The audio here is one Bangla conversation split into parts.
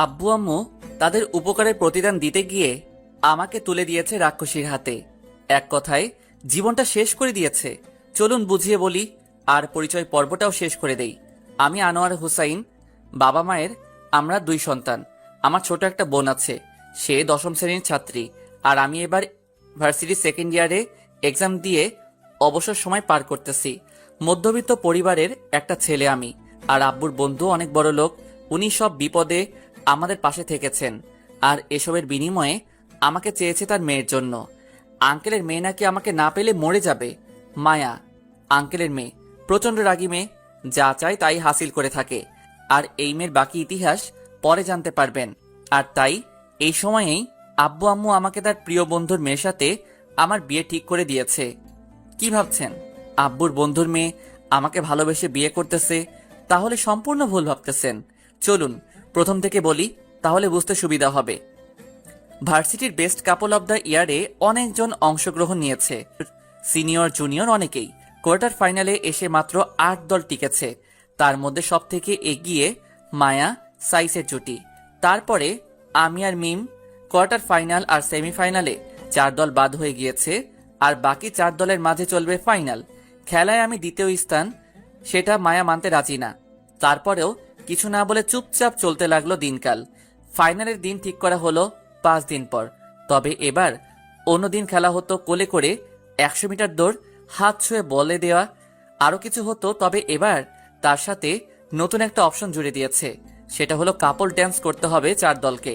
আব্বু আম্মু তাদের উপকারের প্রতিদান দিতে গিয়ে আমাকে তুলে দিয়েছে রাক্ষসীর হাতে। এক কথায় জীবনটা শেষ করে দিয়েছে। চলুন বুঝিয়ে বলি আর পরিচয় পর্বটাও শেষ করে দেই। আমি আনোয়ার হুসাইন, বাবা মায়ের আমরা 2 সন্তান। আমার ছোট একটা বোন আছে, সে 10ম শ্রেণীর ছাত্রী। আর আমি এবার ভার্সিটি সেকেন্ড ইয়ারে এক্সাম দিয়ে অবসর সময় পার করতেছি। মধ্যবিত্ত পরিবারের একটা ছেলে আমি। আর আব্বুর বন্ধু অনেক বড় লোক, উনি সব বিপদে আমাদের পাশে থেকেছেন। আর এসবের বিনিময়ে আমাকে চেয়েছে তার মেয়ের জন্য। আঙ্কেলের মেয়ে নাকি আমাকে না পেলে মরে যাবে। মায়া আঙ্কেলের মেয়ে, প্রচন্ড রাগী মেয়ে, যা চায় তাই হাসিল করে থাকে। আর এই মেয়ের বাকি ইতিহাস পরে জানতে পারবেন। আর তাই এই সময়েই আব্বু আম্মু আমাকে তার প্রিয় বন্ধুর মেয়ের সাথে আমার বিয়ে ঠিক করে দিয়েছে। কি ভাবছেন আব্বুর বন্ধুর মেয়ে আমাকে ভালোবেসে বিয়ে করতেছে? তাহলে সম্পূর্ণ ভুল ভাবতেছেন। চলুন প্রথম থেকে বলি, তাহলে বুঝতে সুবিধা হবে। ভার্সিটির বেস্ট কাপল অব দ্য ইয়ারে অনেকজন অংশগ্রহণ নিয়েছে, সিনিয়র জুনিয়র অনেকেই। কোয়ার্টার ফাইনালে এসে মাত্র 8 দল টিকেছে। তার মধ্যে সব থেকে এগিয়ে মায়া সাইসের জুটি। তারপরে আমি আর মিম। কোয়ার্টার ফাইনাল আর সেমিফাইনালে 4 দল বাদ হয়ে গিয়েছে, আর বাকি 4 দলের মাঝে চলবে ফাইনাল। খেলায় আমি দ্বিতীয় স্থান, সেটা মায়া মানতে রাজি না। তারপরেও কিছু না বলে চুপচাপ চলতে লাগলো দিনকাল। ফাইনালের দিন ঠিক করা হলো 5 দিন পর। তবে এবার অন্যদিন খেলা হতো কোলে করে 100 মিটার দৌড়, হাত ছুঁয়ে বলে দেওয়া, আরো কিছু হতো। তবে এবার তার সাথে নতুন একটা অপশন জুড়ে দিয়েছে, সেটা হলো কাপল ড্যান্স করতে হবে 4 দলকে।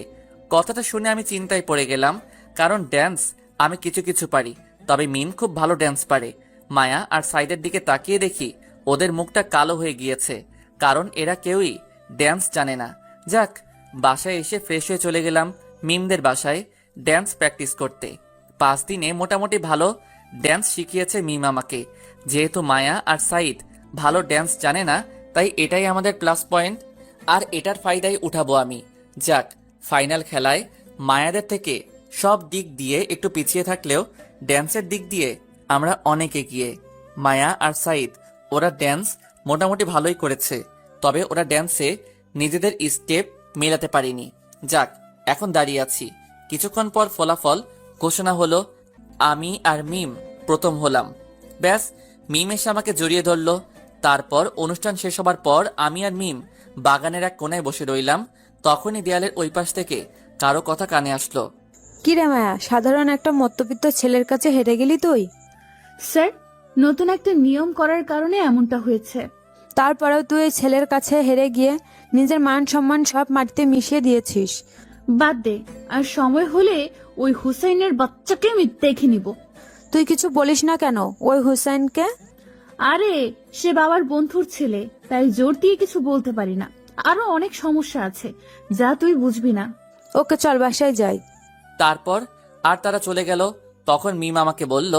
কথাটা শুনে আমি চিন্তায় পড়ে গেলাম, কারণ ড্যান্স আমি কিছু কিছু পারি, তবে মিম খুব ভালো ড্যান্স পারে। মায়া আর সাইদের দিকে তাকিয়ে দেখি ওদের মুখটা কালো হয়ে গিয়েছে, কারণ এরা কেউই ড্যান্স জানে না। যাক, বাসায় এসে ফ্রেশ হয়ে চলে গেলাম মিমদের বাসায় ড্যান্স প্র্যাকটিস করতে। 5 দিনে মোটামুটি ভালো ড্যান্স শিখিয়েছে মিম আমাকে। যেহেতু মায়া আর সাইদ ভালো ড্যান্স জানে না, তাই এটাই আমাদের প্লাস পয়েন্ট, আর এটার ফায়দাই উঠাবো আমি। যাক, ফাইনাল খেলায় মায়াদের থেকে সব দিক দিয়ে একটু পিছিয়ে থাকলেও ড্যান্সের দিক দিয়ে আমরা অনেক এগিয়ে। মায়া আর সাইদ ওরা ড্যান্স মোটামুটি ভালোই করেছে, তবে ওরা ড্যান্সে নিজেদের স্টেপ মেলাতে পারিনি। যাক, এখন দাঁড়িয়ে আছি। কিছুক্ষণ পর ফলাফল ঘোষণা হলো, আমি আর মিম প্রথম হলাম। ব্যাস, মিম এসে আমাকে জড়িয়ে ধরলো। তারপর অনুষ্ঠান শেষ হবার পর আমি আর মিম বাগানের এক কোনায় বসে রইলাম। তখনই দেয়ালের ওই পাশ থেকে কারো কথা কানে আসলো। কি রে মায়া, সাধারণ একটা মধ্যবিত্ত ছেলের কাছে হেরে গেলি তুই? স্যার, নতুন একটা নিয়ম করার কারণে এমনটা হয়েছে। তারপরেও তুই এই ছেলের কাছে হেরে গিয়ে নিজের মান সম্মান সব মাটিতে মিশিয়ে দিয়েছিস। বাদ দে, আর সময় হলে ওই হুসাইনের বাচ্চাকে আমি দেখে নিব। তুই কিছু বলিস না কেন ওই হুসাইনকে? আরে, সে বাবার বন্ধুর ছেলে, তাই জোর দিয়ে কিছু বলতে পারি না। আরো অনেক সমস্যা আছে, যা তুই বুঝবি না। ওকে চল বাসায় যাই। তারপর আর তারা চলে গেল। তখন মিম আমাকে বলল,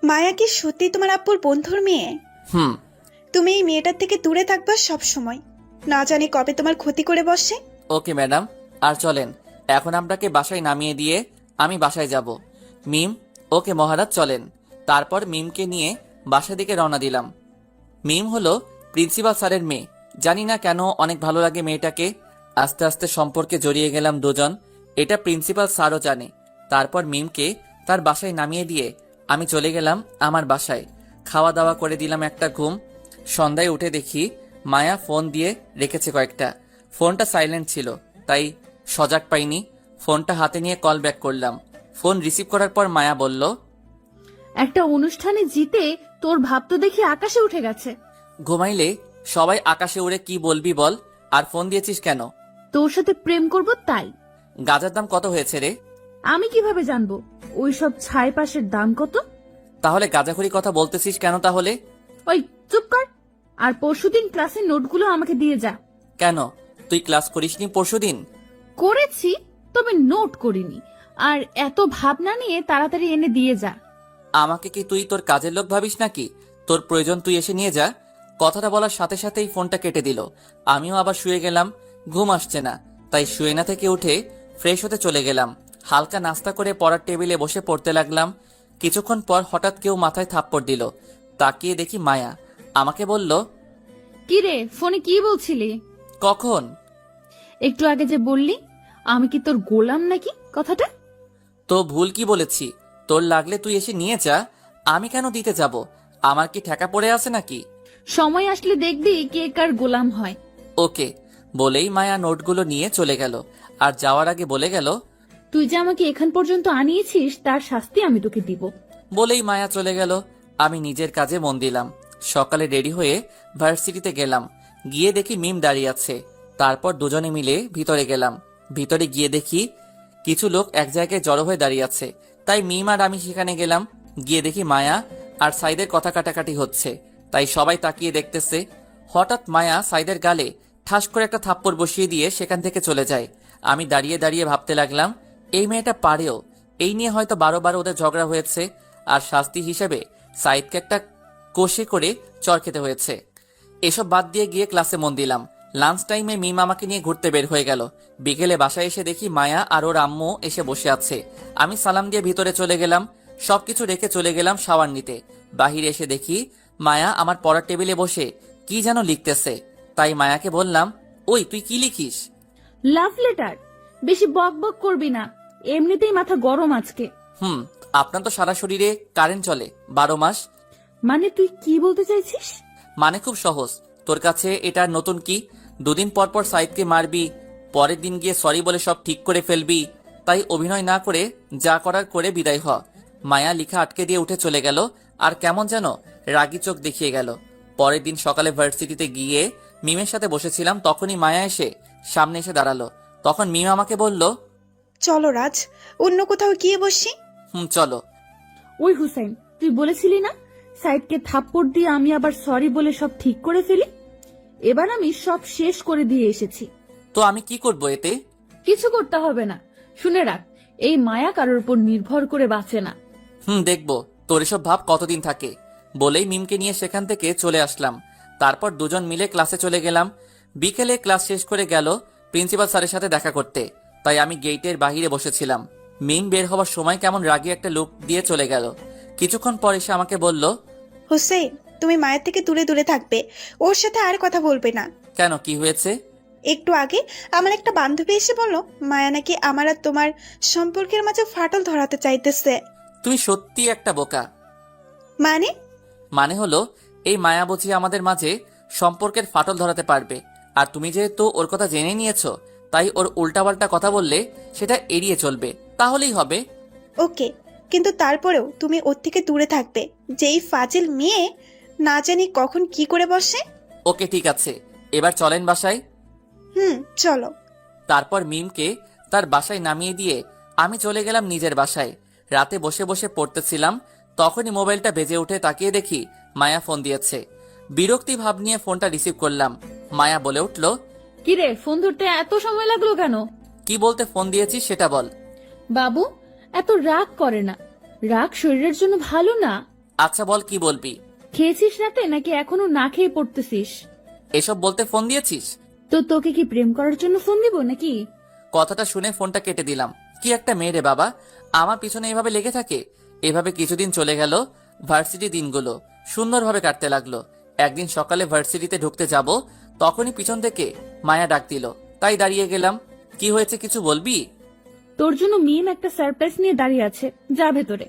মায়া কি সত্যি তোমার আব্বুর বন্ধুর মেয়ে? হুম। তুমি এই মেয়েটার থেকে দূরে থাকবা সব সময়, না জানি কবে তোমার ক্ষতি করে বসে। ওকে ম্যাডাম, আর চলেন এখন আপনাকে বাসায় নামিয়ে দিয়ে আমি বাসায় যাব। মিম, ওকে মহারাজ চলেন। তারপর মিমকে নিয়ে বাসার দিকে রওনা দিলাম। মিম হলো প্রিন্সিপাল স্যারের মেয়ে। জানি না কেন অনেক ভালো লাগে মেয়েটাকে। আস্তে আস্তে সম্পর্কে জড়িয়ে গেলাম দুজন, এটা প্রিন্সিপাল স্যারও জানে। তারপর মিমকে তার বাসায় নামিয়ে দিয়ে আমি চলে গেলাম আমার বাসায়। খাওয়া দাওয়া করে দিলাম একটা ঘুম। সন্ধ্যায় উঠে দেখি মায়া ফোন দিয়ে রেখেছে কয়েকটা। ফোনটা সাইলেন্ট ছিল, তাই সজাগ পাইনি। ফোনটা হাতে নিয়ে কল ব্যাক করলাম। ফোন রিসিভ করার পর মায়া বলল, একটা অনুষ্ঠানে জিতে তোর ভাব তো দেখি আকাশে উঠে গেছে। ঘুমাইলে সবাই আকাশে উড়ে কি বলবি বল, আর ফোন দিয়েছিস কেন? তোর সাথে প্রেম করব তাই। গাজার দাম কত হয়েছে রে? আমি কিভাবে জানবো ওই সব ছাই পাশের দাম কত? তাহলে গাজাখুরি কথা বলতেছিস কেন তাহলে? ওই চুপ কর, আর পরশুদিন ক্লাসের নোটগুলো আমাকে দিয়ে যা। কেন, তুই ক্লাস করিসনি পরশুদিন? করেছি, তবে নোট করিনি। আর এত ভাবনা নিয়ে তাড়াতাড়ি এনে দিয়ে যা। আমাকে কি তুই তোর কাজের লোক ভাবিস নাকি? তোর প্রয়োজন তুই এসে নিয়ে যা। কথাটা বলার সাথে সাথেই ফোনটা কেটে দিল। আমিও আবার শুয়ে গেলাম। ঘুম আসছে না, তাই শুয়ে না থেকে উঠে ফ্রেশ হতে চলে গেলাম। হালকা নাস্তা করে পড়ার টেবিলে বসে পড়তে লাগলাম। কিছুক্ষণ পর হঠাৎ কেউ মাথায় থাপ্পড় দিল। তাকিয়ে দেখি মায়া। আমাকে বলল, কি রে, ফোনে কি বলছিলি? কখন? একটু আগে যে বললি আমি কি তোর গোলাম নাকি, কথাটা? তো ভুল কি বলেছি? তোর লাগলে তুই এসে নিয়ে যা, আমি কেন দিতে যাব? আমার কি ঠেকা পড়ে আছে নাকি? সময় আসলে দেখবি কে কার গোলাম হয়। ওকে বলেই মায়া নোটগুলো নিয়ে চলে গেল। আর যাওয়ার আগে বলে গেল, তুই যে আমাকে এখান পর্যন্ত আনিয়েছিস তার শাস্তি আমি তোকে দিব। বলেই মায়া চলে গেল। আমি নিজের কাজে মন দিলাম। সকালে রেডি হয়ে ভার্সিটিতে গেলাম। গিয়ে দেখি মিম দাঁড়িয়ে আছে। তারপর দুজনে মিলে ভিতরে গেলাম। ভিতরে গিয়ে দেখি কিছু লোক এক জায়গায় জড়ো হয়ে দাঁড়িয়ে আছে। তাই মিম আর আমি সেখানে গেলাম। গিয়ে দেখি মায়া আর সাইদের কথা কাটাকাটি হচ্ছে। তাই সবাই তাকিয়ে দেখতেছে। হঠাৎ মায়া সাইদের গালে ঠাস করে একটা থাপ্পড় বসিয়ে দিয়ে সেখান থেকে চলে যায়। আমি দাঁড়িয়ে দাঁড়িয়ে ভাবতে লাগলাম, এই মেয়েটা পারেও। এই নিয়ে হয়তো 12 বার ওদের ঝগড়া হয়েছে। আর শাস্তি হিসেবে সাইদকে একটা কষে করে চর খেতে হয়েছে। এসব বাদ দিয়ে গিয়ে ক্লাসে মন দিলাম। লাঞ্চ টাইমে মিম আমাকে নিয়ে ঘুরতে বের হয়ে গেল। বিকেলে বাসায় এসে দেখি মায়া আর ওর আম্মু এসে বসে আছে। আমি সালাম দিয়ে ভিতরে চলে গেলাম। সবকিছু রেখে চলে গেলাম শাওয়ার নিতে। বাহিরে এসে দেখি মায়া আমার পড়ার টেবিলে বসে কি যেন লিখতেছে। তাই মায়াকে বললাম, ওই তুই কি লিখিস? Love letter. বেশি বক বক করবি না, এমনিতেই মাথা গরম আজকে। আপনার তো সারা শরীরে কারেন্ট চলে 12 মাস। মানে তুই কি বলতে চাইছিস? মানে খুব সহজ। তোর কাছে এটা নতুন কি? দুদিন পর পর সাইদকে মারবি, পরের দিন গিয়ে সরি বলে সব ঠিক করে ফেলবি। তাই অভিনয় না করে যা করার করে বিদায় হ। মায়া লিখা আটকে দিয়ে উঠে চলে গেল। আর কেমন যেন রাগী চোখ দেখিয়ে গেল। পরের দিন সকালে ভার্সিটিতে গিয়ে মিমের সাথে বসেছিলাম। তখনই মায়া এসে সামনে এসে দাঁড়ালো। তখন মিম আমাকে বলল, চলো রাজ, অন্য কোথাও গিয়ে বসি। চলো। ওই হুসাইন, তুই বলেছিলি না সাইদকে থাপ্পড় দিয়ে আমি আবার সরি বলে সব ঠিক করে ফেলি? এবার আমি সব শেষ করে দিয়ে এসেছি। তো আমি কি করব এতে? কিছু করতে হবে না। শুনে রাখ, এই মায়া কারোর উপর নির্ভর করে বাঁচে না। দেখবো তোর এসব ভাব কতদিন থাকে। বলেই মিমকে নিয়ে সেখান থেকে চলে আসলাম। তারপর দুজন মিলে ক্লাসে চলে গেলাম। বিকেলে ক্লাস শেষ করে গেল প্রিন্সিপাল স্যারের সাথে দেখা করতে। তাই আমি গেটের বাহিরে বসেছিলাম। মিম বের হওয়ার সময় কেমন রাগী একটা লুক দিয়ে চলে গেল। কিছুক্ষণ পর এসে আমাকে বলল, হুসেইন, তুমি মায়ের থেকে দূরে দূরে থাকবে, ওর সাথে আর কথা বলবে না। কেন, কি হয়েছে? একটু আগে আমার একটা বান্ধবী এসে বলল মায়া নাকি আমার আর তোমার সম্পর্কের মাঝে ফাটল ধরাতে চাইতেছে। তুমি সত্যি একটা বোকা। মানে? মানে হলো এই মায়া বুঝি আমাদের মাঝে সম্পর্কের ফাটল ধরাতে পারবে। আর তুমি যেহেতু ওর কথা জেনে নিয়েছো, তাই ওর উল্টাপাল্টা কথা বললে সেটা এড়িয়ে চলবে, তাহলেই হবে। ওকে, কিন্তু তারপরেও তুমি ওর থেকে দূরে থাকবে। যেই ফাজিল মেয়ে না জানি কখন কি করে বসে। ওকে ঠিক আছে, এবার চলেন বাসায়। চলো। তারপর মিমকে তার বাসায় নামিয়ে দিয়ে আমি চলে গেলাম নিজের বাসায়। রাতে বসে বসে পড়তেছিলাম। তখনই মোবাইলটা বেজে উঠে তাকিয়ে দেখি মায়া ফোন দিয়েছে। বিরক্তি ভাব নিয়ে ফোনটা রিসিভ করলাম। মায়া বলে উঠল, কিরে, ফোন ধরতে এত সময় লাগলো কেন? কি বলতে ফোন দিয়েছিস সেটা বল। বাবু, এত রাগ করে না। রাগ শরীরের জন্য ভালো না। আচ্ছা বল, কি বলবি? খেয়েছিস রাতে নাকি এখনো না খেয়ে পড়তেছিস? এসব বলতে ফোন দিয়েছিস? তো তোকে কি প্রেম করার জন্য ফোন দিব নাকি? কথাটা শুনে ফোনটা কেটে দিলাম। কি একটা মেয়ে রে বাবা, আমার পিছনে এভাবে লেগে থাকে। এভাবে কিছুদিন চলে গেল। ভার্সিটি দিনগুলো সুন্দরভাবে কাটতে লাগলো। একদিন সকালে ভার্সিটিতে ঢুকতে যাব, তখনই পিছন থেকে মায়া ডাক দিল। তাই দাঁড়িয়ে গেলাম। কি হয়েছে, কিছু বলবি? তোর জন্য মিম একটা সারপ্রাইজ নিয়ে দাঁড়িয়ে আছে, যা ভেতরে।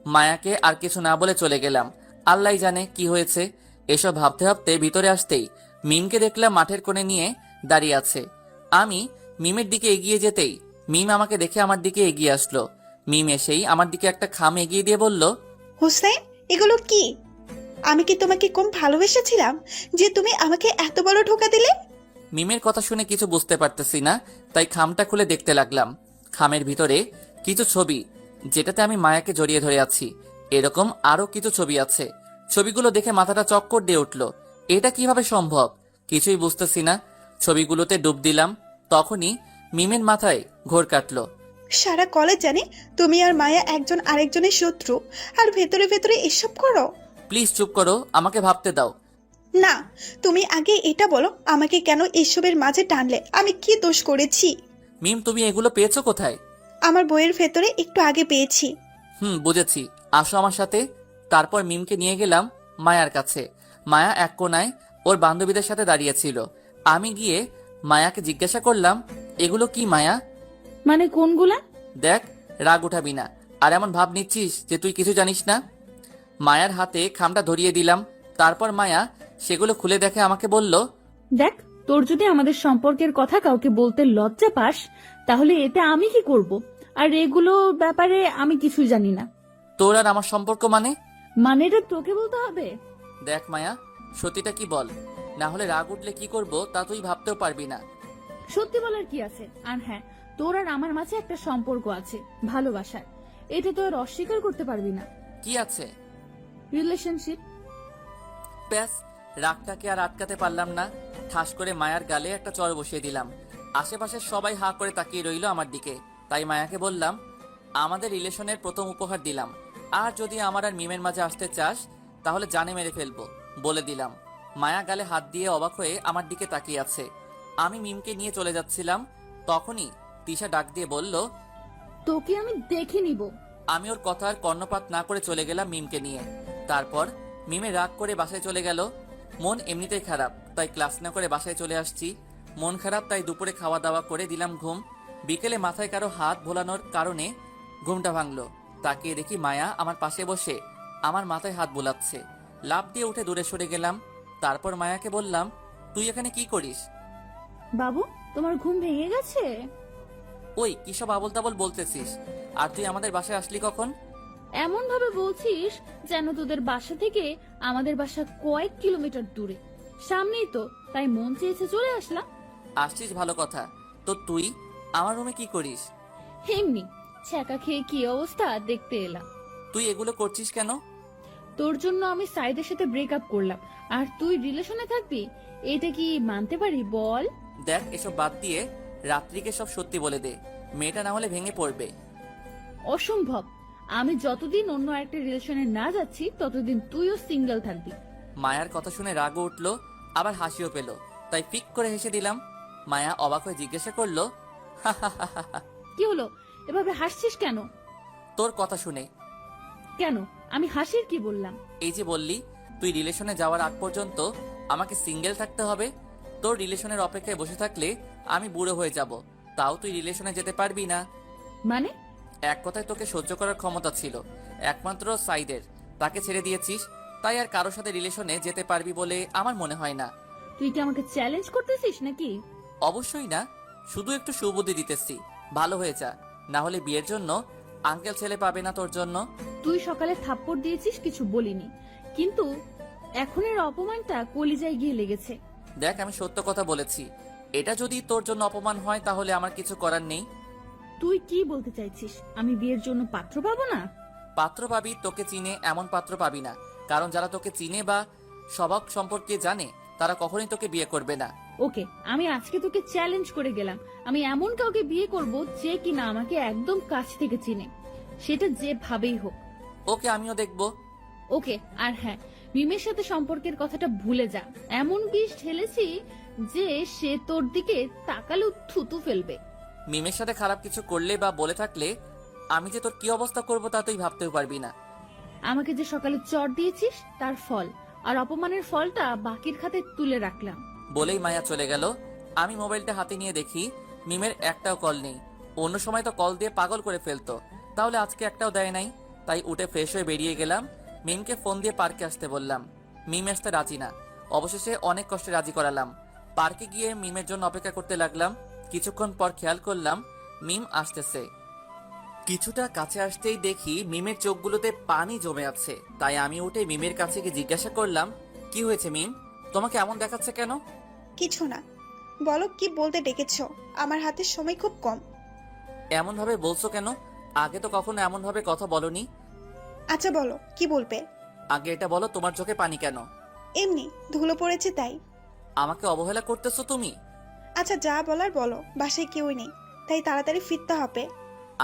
মায়াকে আর কিছু না বলে চলে গেলাম। আল্লাহ জানে কি হয়েছে। এসব ভাবতে ভাবতে ভিতরে আসতেই মিমকে দেখলাম মাঠের কোণে নিয়ে দাঁড়িয়ে আছে। আমি মিমের দিকে এগিয়ে যেতেই মিম আমাকে দেখে আমার দিকে এগিয়ে আসলো। মিম এসেই আমার দিকে একটা খাম এগিয়ে দিয়ে বলল, হুসেইন, এগুলো কি? আমি কি তোমাকে কম ভালোবেসেছিলাম যে তুমি আমাকে এত বড় ধোঁকা দিলে? মিমের কথা শুনে কিছু বুঝতে পারতেছি না, তাই খামটা খুলে দেখতে লাগলাম। খামের ভিতরে কিছু ছবি, যেটাতে আমি মায়াকে জড়িয়ে ধরে আছি। এরকম আরো কিছু ছবি আছে। ছবিগুলো দেখে মাথাটা চক্কর দিয়ে উঠল। এটা কিভাবে সম্ভব কিছুই বুঝতেছি না। ছবিগুলোতে ডুব দিলাম। তখনই মিমের মাথায় ঘোর কাটলো। সারা কলেজ জানে তুমি আর মায়া একজন আরেকজনের শত্রু, আর ভেতরে ভেতরে এসব করো। প্লিজ চুপ করো, আমাকে ভাবতে দাও। না, তুমি আগে এটা বলো আমাকে কেন এসবের মাঝে টানলে? আমি কি দোষ করেছি? মিম, তুমি এগুলো পেয়েছো কোথায়? আমার বইয়ের ভেতরে একটু আগে পেয়েছি। বুঝেছি, আসো আমার সাথে। তারপর মিমকে নিয়ে গেলাম মায়ার কাছে। মায়া এক কোনায় ওর বান্ধবীদের সাথে দাঁড়িয়েছিল। আমি গিয়ে মায়াকে জিজ্ঞাসা করলাম, এগুলো কি মায়া? মানে কোনগুলা? দেখ, রাগ উঠাবি না, আর এমন ভাব নিচ্ছিস যে তুই কিছু জানিস না। মায়ার হাতে খামটা ধরিয়ে দিলাম। তারপর মায়া সেগুলো খুলে দেখে আমাকে বলল, দেখ, তোর যদি আমাদের সম্পর্কের কথা কাউকে বলতে লজ্জা পাস তাহলে এতে আমি কি করব? আর এগুলো ব্যাপারে আমি কিছু জানি না। তোর আর আমার সম্পর্ক মানে? মানেটা তোকে বলতে হবে? দেখ মায়া, সত্যিটা কি বল, না হলে রাগ উঠলে কি করব তা তুই ভাবতেও পারবি না। সত্যি বলার কি আছে? আর হ্যাঁ, তোর আর আমার মাঝে একটা সম্পর্ক আছে, ভালোবাসার। এটা তো আর অস্বীকার করতে পারবি না। কি আছে? রিলেশনশিপ। ব্যাস, রাগটাকে আর আটকাতে পারলাম না। ঠাস করে মায়ার গালে একটা চড় বসিয়ে দিলাম। আশেপাশের সবাই হাঁ করে তাকিয়ে রইল আমার দিকে। তাই মায়াকে বললাম, আমাদের রিলেশনের প্রথম উপহার দিলাম, আর যদি আমার আর মিমের মাঝে আসতে চাস তাহলে জানে মেরে ফেলবো, বলে দিলাম। মায়া গালে হাত দিয়ে অবাক হয়ে আমার দিকে তাকিয়ে আছে। আমি মিমকে নিয়ে চলে যাচ্ছিলাম, তখনই তিশা ডাক দিয়ে বলল, তোকে আমি দেখে নিব। আমি ওর কথার কর্ণপাত না করে চলে গেলাম মিমকে নিয়ে। তারপর মিমে রাগ করে বাসায় চলে গেল। মন এমনিতেই খারাপ, তাই ক্লাস না করে বাসায় চলে আসছি। মন খারাপ তাই দুপুরে খাওয়া দাওয়া করে দিলাম ঘুম। বিকেলে মাথায় কারো হাত ভোলানোর কারণে ঘুমটা ভাঙলো। তাকিয়ে দেখি মায়া আমার পাশে বসে আমার মাথায় হাত বোলাচ্ছে। লাফ দিয়ে উঠে দূরে সরে গেলাম। তারপর মায়াকে বললাম, তুই এখানে কি করিস? বাবু, তোমার ঘুম ভেঙে গেছে? ওই কিসব আবল তাবল বলতেছিস? আর তুই আমাদের বাসায় আসলি কখন? এমন ভাবে বলছিস যেন তোদের বাসা থেকে আমাদের বাসা কয়েক কিলোমিটার দূরে, সামনেই তো, তাই মন চেয়েছে চলে আসলাম। আসছিস ভালো কথা, তো তুই আমার রুমে কি করিস? এমনি ছ্যাঁকা খেয়ে কি অবস্থা দেখতে এলাম। তুই এগুলো করছিস কেন? তোর জন্য আমি সাইদের সাথে ব্রেকআপ করলাম, আর তুই রিলেশনে থাকবি? এটা কি মানতে পারি বল? দেখ, এসব বাদ দিয়ে রাত্রিকে সব সত্যি বলে দে, মেয়েটা না হলে ভেঙে পড়বে। অসম্ভব। আমি যতদিন অন্য একটা রিলেশনে না যাচ্ছি ততদিন তুইও সিঙ্গেল থাকবি। মায়ার কথা শুনে রাগও উঠলো, আবার হাসিও পেল, তাই ফিক করে হেসে দিলাম। মায়া অবাক হয়ে জিজ্ঞাসা করলো, কি হলো, এভাবে হাসছিস কেন? তোর কথা শুনে। কেন, আমি হাসির কি বললাম? এই যে বললি তুই রিলেশনে যাওয়ার আগ পর্যন্ত আমাকে সিঙ্গেল থাকতে হবে, তোর রিলেশনের অপেক্ষায় বসে থাকলে আমি বুড়ো হয়ে যাব, তাও তুই রিলেশনে যেতে পারবি না। মানে? এক কথায় তোকে সহ্য করার ক্ষমতা ছিল একমাত্র সাইদের, তাকে ছেড়ে দিয়েছিস, তাই আর কারোর সাথে রিলেশনে যেতে পারবি বলে আমার মনে হয় না। তুই কি আমাকে চ্যালেঞ্জ করতেছিস নাকি? অবশ্যই না, শুধু একটু সুবুদ্ধি দিতেছি, ভালো হয়ে যা, না হলে বিয়ের জন্য আঙ্কেল ছেলে পাবে না তোর জন্য। তুই সকালে থাপ্পড় দিয়েছিস, কিছু বলিনি, কিন্তু এখনের অপমানটা কলিজায় গিয়ে লেগেছে। দেখ, আমি সত্য কথা বলেছি, এটা যদি তোর জন্য অপমান হয় তাহলে আমার কিছু করার নেই। তুই কি বলতে চাইছিস? আমি বিয়ের জন্য পাত্র পাবো না? পাত্র পাবি, তোকে চিনে এমন পাত্র পাবি না, কারণ যারা তোকে চিনে বা স্বভাব সম্পর্কে জানে তারা কখনোই তোকে বিয়ে করবে না। ওকে, আমি আজকে তোকে চ্যালেঞ্জ করে গেলাম, আমি এমন কাউকে বিয়ে করব যে কিনা আমাকে একদম কাছ থেকে চিনে, সেটা যেভাবেই হোক। ওকে, আমিও দেখবো। ওকে, আর হ্যাঁ, মিমের সাথে সম্পর্কের কথাটা ভুলে যা। এমন বিষ ঢেলেছি যে সে তোর দিকে তাকালেও থুতু ফেলবে। মিমের সাথে খারাপ কিছু করলে বা বলে থাকলে আমি যে তোর কি অবস্থা করব তা তুই ভাবতেও পারবি না। আমাকে যে সকালে চট দিয়েছিস তার ফল, আর অপমানের ফলটা বাকির খাতে তুলে রাখলাম। বলেই মায়া চলে গেল। আমি মোবাইলটা হাতে নিয়ে দেখি মিমের একটাও কল নেই। অন্য সময় তো কল দিয়ে পাগল করে ফেলতো, তাহলে আজকে একটাও দেয় নাই। তাই উঠে ফ্রেশ হয়ে বেরিয়ে গেলাম। মিমকে ফোন দিয়ে পার্কে আসতে বললাম। মিম আসতে রাজি না, অবশেষে অনেক কষ্টে রাজি করালাম। পার্কে গিয়ে মিমের জন্য অপেক্ষা করতে লাগলাম। কিছুক্ষণ পর খেয়াল করলাম মিম আসতেছে। কিছুটা কাছে আসতেই দেখি মিমের চোখগুলোতে পানি জমে আছে। তাই আমি উঠে মিমের কাছে গিয়ে জিজ্ঞাসা করলাম, কি হয়েছে মিম, তোমাকে এমন দেখাচ্ছে কেন? কিছু না, বলো কি বলতে ডেকেছো? আমার হাতে সময় খুব কম। এমন ভাবে বলছো কেন? আগে তো কখনো এমন ভাবে কথা বলনি। আচ্ছা বলো কি বলবে। আগে এটা বলো, তোমার চোখে পানি কেন? এমনি ধুলো পড়েছে তাই। আমাকে অবহেলা করতেছো তুমি? আচ্ছা যা বলার বলো, বাসায় কেউই নেই তাই তাড়াতাড়ি ফিরতে হবে।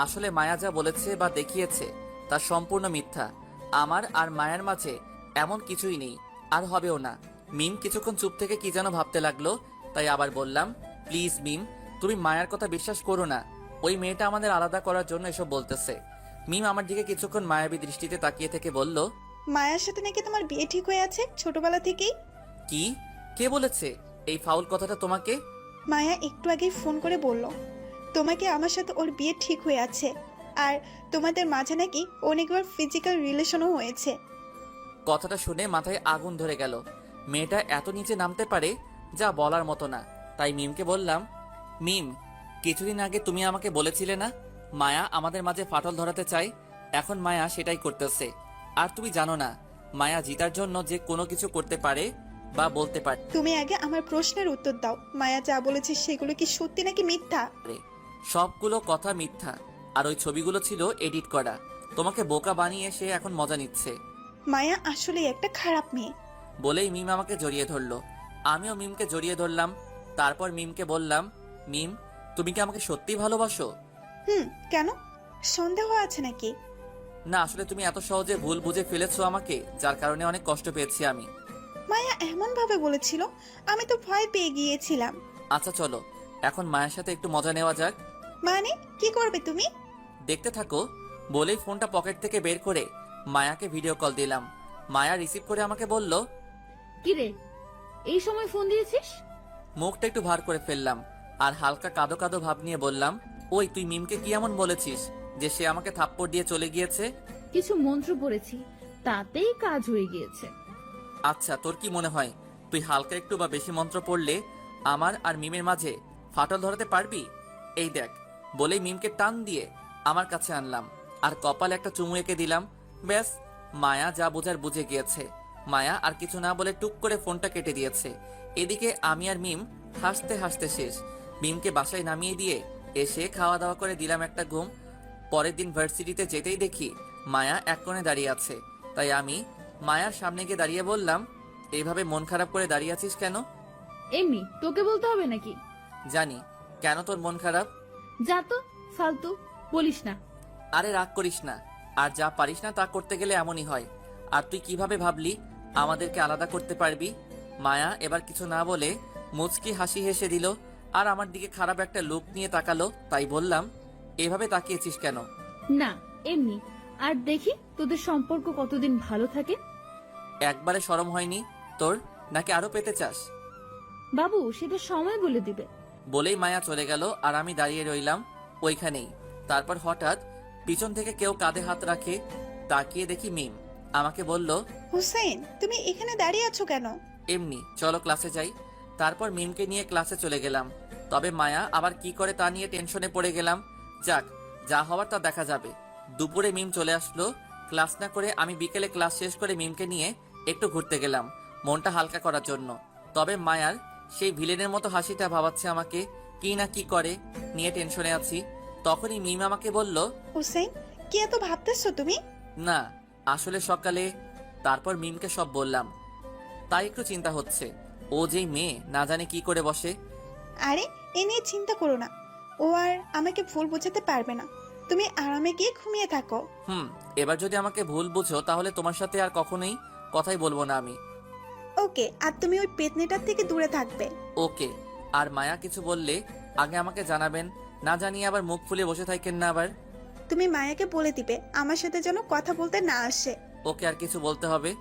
আসলে মায়া যা বলেছে বা দেখিয়েছে তা সম্পূর্ণ মিথ্যা। আমার আর মায়ার মাঝে এমন কিছুই নেই, আর হবেও না। মিম কিছুক্ষণ চুপ থেকে কি যেন ভাবতে লাগলো, তাই আবার বললাম, প্লিজ মিম, তুমি মায়ার কথা বিশ্বাস করো না। ওই মেয়েটা আমাদের আলাদা করার জন্য এসব বলতেছে। মিম আমার দিকে কিছুক্ষণ মায়াবী দৃষ্টিতে তাকিয়ে থেকে বলল, মায়ের সাথে নাকি তোমার বিয়ে ঠিক হয়ে আছে ছোটবেলা থেকেই? কি? কে বলেছে এই ফাউল কথাটা তোমাকে? মায়া একটু আগেই ফোন করে বলল তোমাকে আমার সাথে ওর বিয়ে ঠিক হয়ে আছে, আর তোমাদের মাঝে নাকি অনেকবার ফিজিক্যাল রিলেশনও হয়েছে। কথাটা শুনে মাথায় আগুন ধরে গেল। মেয়েটা এত নিচে নামতে পারে যা বলার মতো না। তাই মিমকে বললাম, মিম, কিছুদিন আগে তুমি আমাকে বলেছিলে না মায়া আমাদের মাঝে ফাটল ধরাতে চায়? এখন মায়া সেটাই করতেছে। আর তুমি জানো না মায়া জিতার জন্য যে কোনো কিছু করতে পারে বা বলতে পারে। তুমি আগে আমার প্রশ্নের উত্তর দাও, মায়া যা বলেছে সেগুলো কি সত্যি নাকি মিথ্যা? সবগুলো কথা মিথ্যা, আর ওই ছবিগুলো ছিল এডিট করা। তোমাকে বোকা বানিয়ে সে এখন মজা নিচ্ছে। মায়া আসলে একটা খারাপ মেয়ে। বলেই মিম আমাকে জড়িয়ে ধরলো। আমিও মিমকে জড়িয়ে ধরলাম। তারপর মিমকে বললাম, মিম, তুমি কি আমাকে সত্যিই ভালোবাসো? কেন, সন্দেহ আছে নাকি? না, আসলে তুমি এত সহজে ভুল বুঝে ফেলেছো আমাকে, যার কারণে অনেক কষ্ট পেয়েছি আমি। মায়া এমন ভাবে বলেছিল, আমি তো ভয় পেয়ে গিয়েছিলাম। আচ্ছা চলো এখন মায়ের সাথে একটু মজা নেওয়া যাক। মানে কি করবে তুমি? দেখতে থাকো। বলেই ফোনটা পকেট থেকে বের করে মায়াকে ভিডিও কল দিলাম। মায়া রিসিভ করে আমাকে বলল, কি রে, এই সময় ফোন দিয়েছিস? মুখটা একটু ভার করে ফেললাম আর হালকা কাদো কাদো ভাব নিয়ে বললাম, ওই তুই মিমকে কি এমন বলেছিস যে সে আমাকে থাপ্পড় দিয়ে চলে গিয়েছে? কিছু মন্ত্র পড়েছি, তাতেই কাজ হয়ে গিয়েছে। আচ্ছা, তোর কি মনে হয় তুই হালকা একটু বা বেশি মন্ত্র পড়লে আমার আর মিমের মাঝে ফাটল ধরাতে পারবি? এই দেখ। বলেই মিমকে টান দিয়ে আমার কাছে আনলাম আর কপালে একটা চুমু এঁকে দিলাম। ব্যাস, মায়া যা বোঝার বুঝে গিয়েছে। মায়া আর কিছু না বলে টুক করে ফোনটা কেটে দিয়েছে। এদিকে আমি আর মিম হাসতে হাসতে শেষ। মিমকে বাসায় নামিয়ে দিয়ে এসে খাওয়া দাওয়া করে দিলাম একটা ঘুম। পরের দিন ভার্সিটিতে যেতেই দেখি মায়া এক কোণে দাঁড়িয়ে আছে। তাই আমি মায়ার সামনে গিয়ে দাঁড়িয়ে বললাম, এইভাবে মন খারাপ করে দাঁড়িয়ে আছিস কেন? এমনি তোকে বলতে হবে নাকি? জানি। কেন তোর মন খারাপ? যা তো, ফালতু বলিস না। আরে রাগ করিস না, আর যা পারিস না তা করতে গেলে এমনই হয়। আর তুই কিভাবে ভাবলি আমাদেরকে আলাদা করতে পারবি? মায়া এবার কিছু না বলে মুচকি হাসি হেসে দিল আর আমার দিকে খারাপ একটা লুক নিয়ে তাকালো। তাই বললাম, এভাবে তাকিয়েছিস কেন? না, এমনি। আর দেখি তোদের সম্পর্ক কতদিন ভালো থাকে। একবারে শরম হয়নি তোর, নাকি আরো পেতে চাস? বাবু, সেটা সময় বলে দিবে। বলেই মায়া চলে গেল আর আমি দাঁড়িয়ে রইলাম ওইখানেই। তারপর হঠাৎ পিছন থেকে কেউ কাঁধে হাত রাখে। তাকিয়ে দেখি মিম। আমাকে বলল, হুসেন, তুমি এখানে দাঁড়িয়ে আছো কেন? এমনি, চলো ক্লাসে যাই। তারপর মিমকে নিয়ে ক্লাসে চলে গেলাম। তবে মায়া আবার কি করে তা নিয়ে টেনশনে পড়ে গেলাম। যাক, যা হওয়ার তা দেখা যাবে। দুপুরে মিম চলে আসলো। ক্লাস না করে আমি বিকেলে ক্লাস শেষ করে মিমকে নিয়ে একটু ঘুরতে গেলাম মনটা হালকা করার জন্য। তবে মায়ার সেই ভিলেনের মতো হাসিটা ভাবাচ্ছে আমাকে, কি না কি করে নিয়ে টেনশনে আছি। তখনই মিম আমাকে বলল, হুসেন, কি এত ভাবতেছো তুমি? না আসলে সকালে। তারপর মিমকে সব বললাম। তাই একটু চিন্তা হচ্ছে, ও যেই মেয়ে না জানে কি করে বসে। আরে, এ নিয়ে চিন্তা করো না, ও আর আমাকে ভুল বোঝাতে পারবে না। তুমি আরামে গিয়ে ঘুমিয়ে থাকো। এবার যদি আমাকে ভুল বুঝো তাহলে তোমার সাথে আর কখনোই কথাই বলবো না আমি। ওকে, আর তুমি ওই পেতনিটার থেকে দূরে থাকবে। ওকে। আর মায়া কিছু বললে আগে আমাকে জানাবেন, না জানিয়ে আবার মুখ ফুলে বসে থাকেন না আবার। তুমি মায়াকে বলে দিবে আমার সাথে যেন কথা বলতে না আসে। ওকে, আর কিছু বলতে হবে?